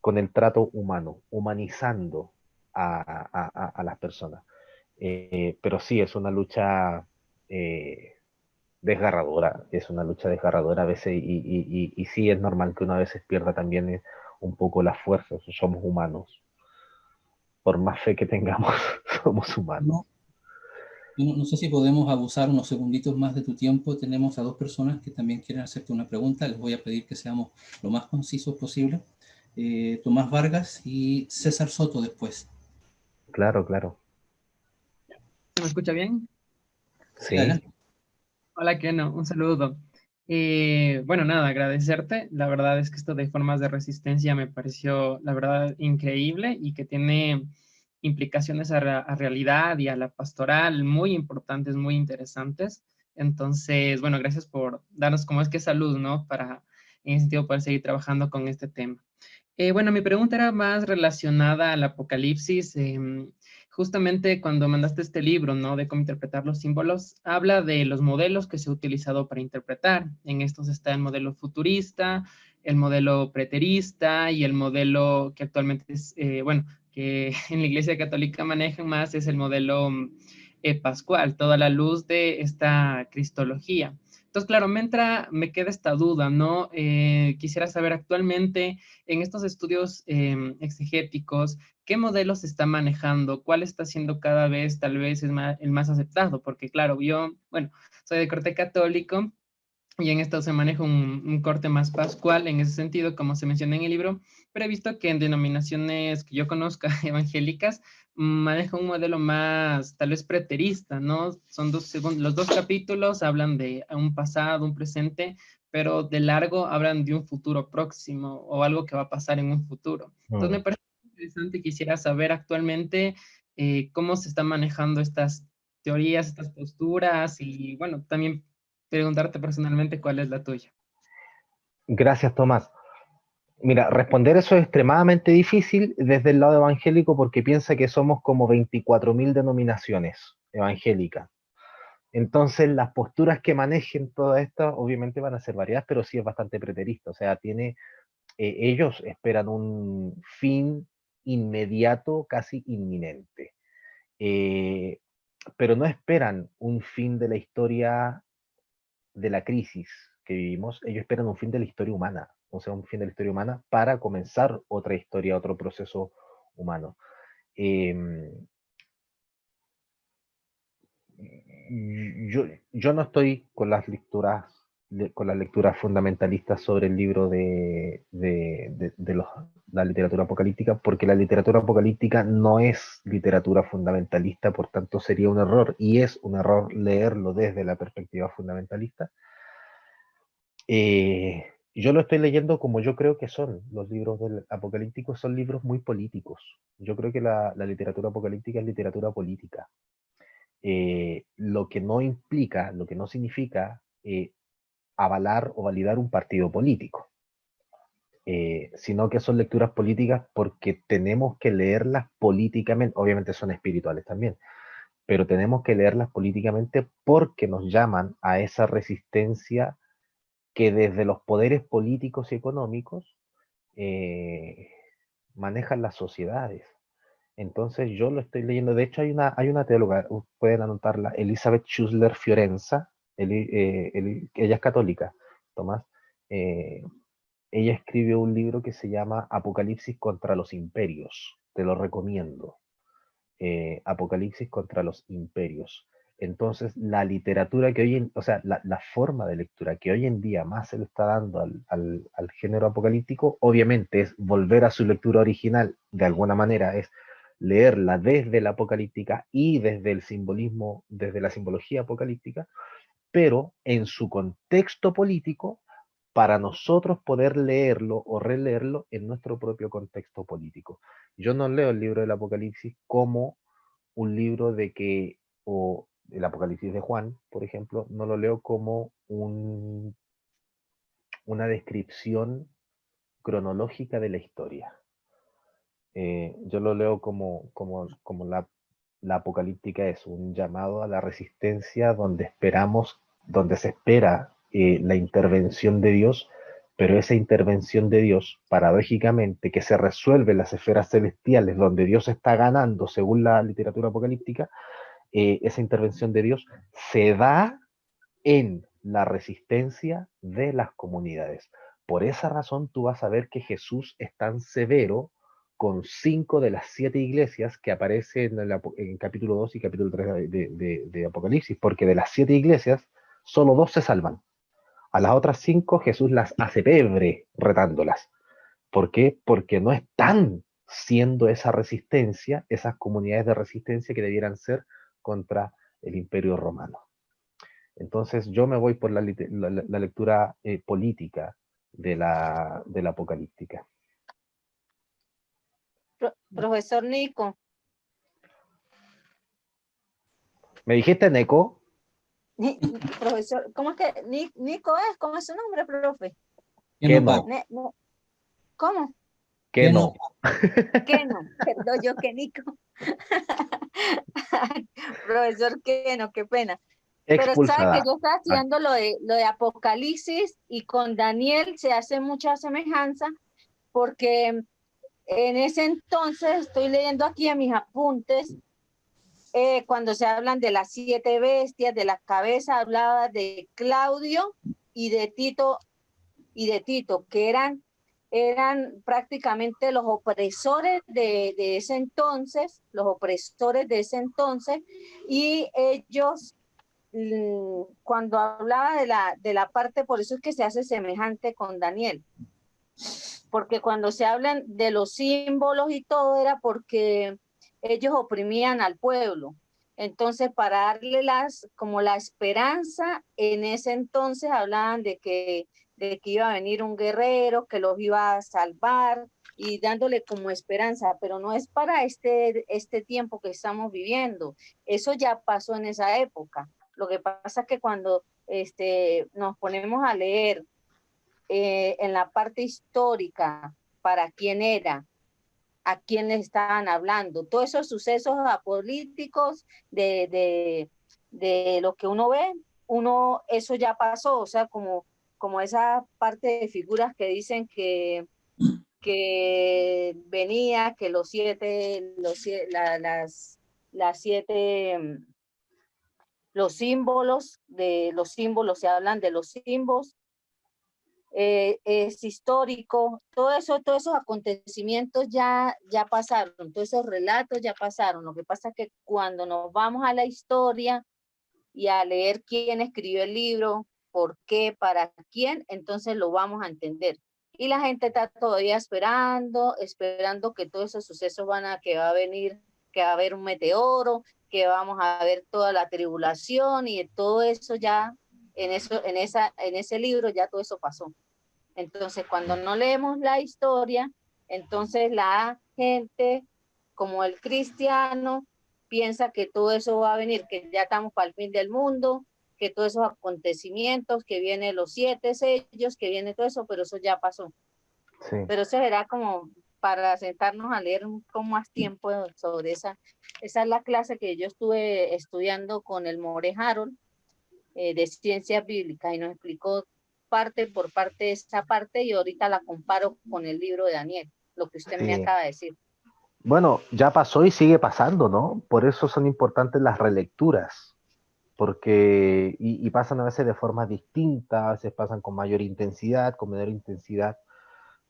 con el trato humano, humanizando a las personas. Pero sí, es una lucha desgarradora, es una lucha desgarradora a veces y sí es normal que uno a veces pierda también un poco las fuerzas, somos humanos. Por más fe que tengamos, somos humanos. No sé si podemos abusar unos segunditos más de tu tiempo. Tenemos a dos personas que también quieren hacerte una pregunta. Les voy a pedir que seamos lo más concisos posible. Tomás Vargas y César Soto después. Claro, claro. ¿Se me escucha bien? Sí. Hola, Keno, un saludo. Bueno, nada, agradecerte. La verdad es que esto de formas de resistencia me pareció, la verdad, increíble y que tiene implicaciones a realidad y a la pastoral muy importantes, muy interesantes. Entonces, bueno, gracias por darnos como es que esa luz, ¿no? Para, en ese sentido, poder seguir trabajando con este tema. Bueno, mi pregunta era más relacionada al Apocalipsis. Justamente cuando mandaste este libro, ¿no? De cómo interpretar los símbolos, habla de los modelos que se ha utilizado para interpretar. En estos está el modelo futurista, el modelo preterista y el modelo que actualmente es, bueno, que en la Iglesia Católica manejan más, es el modelo pascual, toda la luz de esta cristología. Entonces, claro, me queda esta duda, ¿no? Quisiera saber actualmente en estos estudios exegéticos, ¿qué modelos se está manejando? ¿Cuál está siendo cada vez, tal vez, el más aceptado? Porque, claro, yo, bueno, soy de corte católico y en esto se maneja un corte más pascual en ese sentido, como se menciona en el libro, pero he visto que en denominaciones que yo conozca evangélicas maneja un modelo más tal vez preterista, ¿no? Son los dos capítulos hablan de un pasado, un presente, pero de largo hablan de un futuro próximo o algo que va a pasar en un futuro. Entonces me parece interesante, quisiera saber actualmente cómo se están manejando estas teorías, estas posturas y bueno, también preguntarte personalmente cuál es la tuya. Gracias, Tomás. Mira, responder eso es extremadamente difícil desde el lado evangélico porque piensa que somos como 24.000 denominaciones evangélicas. Entonces, las posturas que manejen todas estas obviamente van a ser variadas, pero sí es bastante preterista. O sea, ellos esperan un fin inmediato, casi inminente. pero no esperan un fin de la historia de la crisis que vivimos, ellos esperan un fin de la historia humana, o sea, un fin de la historia humana para comenzar otra historia, otro proceso humano. Yo no estoy con las lecturas fundamentalistas sobre el libro de la literatura apocalíptica, porque la literatura apocalíptica no es literatura fundamentalista, por tanto sería un error, y es un error leerlo desde la perspectiva fundamentalista. Yo lo estoy leyendo como yo creo que son los libros apocalípticos, son libros muy políticos. Yo creo que la literatura apocalíptica es literatura política. Lo que no implica, lo que no significa avalar o validar un partido político, sino que son lecturas políticas porque tenemos que leerlas políticamente, obviamente son espirituales también, pero tenemos que leerlas políticamente porque nos llaman a esa resistencia que desde los poderes políticos y económicos manejan las sociedades. Entonces yo lo estoy leyendo, de hecho hay una teóloga, pueden anotarla, Elizabeth Schussler Fiorenza, ella es católica, Tomás, ella escribió un libro que se llama Apocalipsis contra los imperios, te lo recomiendo, Apocalipsis contra los imperios. Entonces la literatura que hoy o sea, la forma de lectura que hoy en día más se le está dando al género apocalíptico, obviamente es volver a su lectura original, de alguna manera es leerla desde la apocalíptica y desde el simbolismo, desde la simbología apocalíptica, pero en su contexto político, para nosotros poder leerlo o releerlo en nuestro propio contexto político. Yo no leo el libro del Apocalipsis como un libro o el Apocalipsis de Juan, por ejemplo, no lo leo como una descripción cronológica de la historia. Yo lo leo como la apocalíptica es un llamado a la resistencia donde se espera la intervención de Dios, pero esa intervención de Dios, paradójicamente, que se resuelve en las esferas celestiales, donde Dios está ganando, según la literatura apocalíptica, esa intervención de Dios se da en la resistencia de las comunidades. Por esa razón tú vas a ver que Jesús es tan severo con 5 de las 7 iglesias que aparecen en capítulo 2 y capítulo 3 de Apocalipsis, porque de las 7 iglesias, solo 2 se salvan. A las otras 5 Jesús las hace pebre retándolas. ¿Por qué? Porque no están siendo esa resistencia, esas comunidades de resistencia que debieran ser contra el Imperio Romano. Entonces yo me voy por la lectura política de la apocalíptica. Profesor Nico. ¿Me dijiste Neco? Profesor, ¿cómo es que Nico es? ¿Cómo es su nombre, profe? Que no. ¿Cómo? Que no. Que no, perdón, yo que Nico. Profesor Keno, qué pena. Pero sabe que yo estaba estudiando lo de Apocalipsis y con Daniel se hace mucha semejanza porque en ese entonces estoy leyendo aquí en mis apuntes cuando se hablan de las 7 bestias, de la cabeza, hablaba de Claudio y de Tito, que eran prácticamente los opresores de ese entonces, y ellos, cuando hablaba de la parte, por eso es que se hace semejante con Daniel, porque cuando se hablan de los símbolos y todo era porque ellos oprimían al pueblo. Entonces, para darle como la esperanza, en ese entonces hablaban de que iba a venir un guerrero, que los iba a salvar y dándole como esperanza, pero no es para este tiempo que estamos viviendo. Eso ya pasó en esa época. Lo que pasa es que cuando nos ponemos a leer en la parte histórica para quién era, a quién le estaban hablando, todos esos sucesos apolíticos de lo que uno ve, eso ya pasó, o sea, como esa parte de figuras que dicen que venía, que las 7 los símbolos, se hablan de los símbolos, es histórico, todos esos acontecimientos ya pasaron, todos esos relatos ya pasaron. Lo que pasa es que cuando nos vamos a la historia y a leer quién escribió el libro, por qué, para quién, entonces lo vamos a entender. Y la gente está todavía esperando que todos esos sucesos que va a venir, que va a haber un meteoro, que vamos a ver toda la tribulación, y todo eso ya, en ese libro ya todo eso pasó. Entonces, cuando no leemos la historia, entonces la gente, como el cristiano, piensa que todo eso va a venir, que ya estamos para el fin del mundo, que todos esos acontecimientos, que vienen los 7 sellos, que viene todo eso, pero eso ya pasó. Sí. Pero eso era como para sentarnos a leer con más tiempo sobre esa. Esa es la clase que yo estuve estudiando con el More Harold, de ciencias bíblicas, y nos explicó parte por parte esa parte, y ahorita la comparo con el libro de Daniel, lo que usted me acaba de decir. Bueno, ya pasó y sigue pasando, ¿no? Por eso son importantes las relecturas, porque y pasan a veces de forma distinta, a veces pasan con mayor intensidad, con menor intensidad.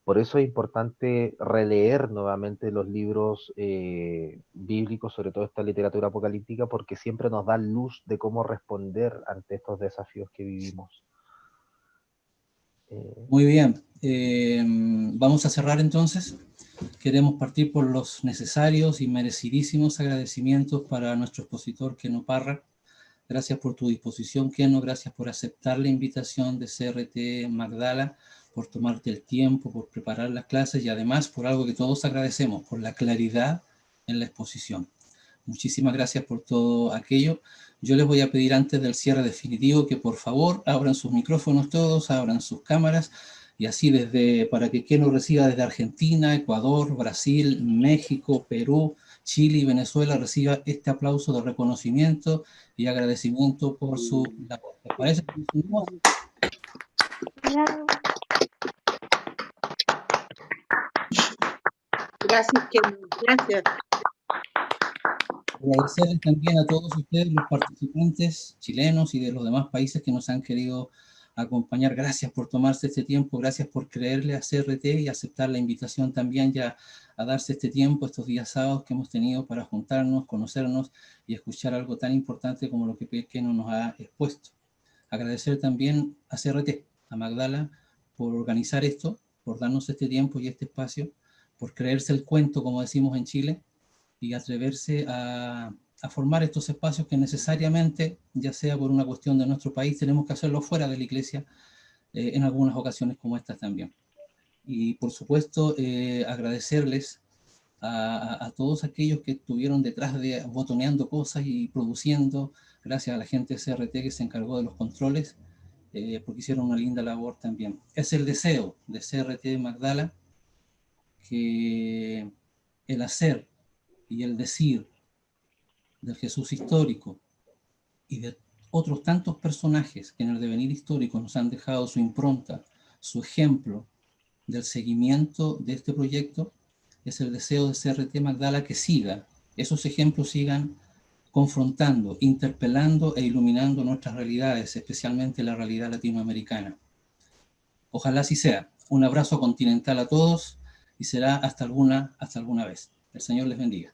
Por eso es importante releer nuevamente los libros bíblicos, sobre todo esta literatura apocalíptica, porque siempre nos da luz de cómo responder ante estos desafíos que vivimos. Muy bien, vamos a cerrar entonces. Queremos partir por los necesarios y merecidísimos agradecimientos para nuestro expositor Keno Parra. Gracias por tu disposición, Keno, gracias por aceptar la invitación de CRT Magdala, por tomarte el tiempo, por preparar las clases y además por algo que todos agradecemos, por la claridad en la exposición. Muchísimas gracias por todo aquello. Yo les voy a pedir antes del cierre definitivo que por favor abran sus micrófonos todos, abran sus cámaras, y así para que Keno reciba desde Argentina, Ecuador, Brasil, México, Perú, Chile y Venezuela, reciba este aplauso de reconocimiento y agradecimiento por su labor. ¿Les parece? Gracias, Keno. Gracias. Agradecerles también a todos ustedes, los participantes chilenos y de los demás países que nos han querido acompañar. Gracias por tomarse este tiempo, gracias por creerle a CRT y aceptar la invitación también ya a darse este tiempo, estos días sábados que hemos tenido para juntarnos, conocernos y escuchar algo tan importante como lo que Keno nos ha expuesto. Agradecer también a CRT, a Magdala, por organizar esto, por darnos este tiempo y este espacio, por creerse el cuento, como decimos en Chile, y atreverse a formar estos espacios que necesariamente, ya sea por una cuestión de nuestro país, tenemos que hacerlo fuera de la iglesia, en algunas ocasiones como estas también. Y por supuesto, agradecerles a todos aquellos que estuvieron detrás de botoneando cosas y produciendo, gracias a la gente de CRT que se encargó de los controles, porque hicieron una linda labor también. Es el deseo de CRT Magdala que el hacer y el decir del Jesús histórico y de otros tantos personajes que en el devenir histórico nos han dejado su impronta, su ejemplo del seguimiento de este proyecto, es el deseo de CRT Magdala que esos ejemplos sigan confrontando, interpelando e iluminando nuestras realidades, especialmente la realidad latinoamericana. Ojalá así sea. Un abrazo continental a todos y será hasta alguna vez. El Señor les bendiga.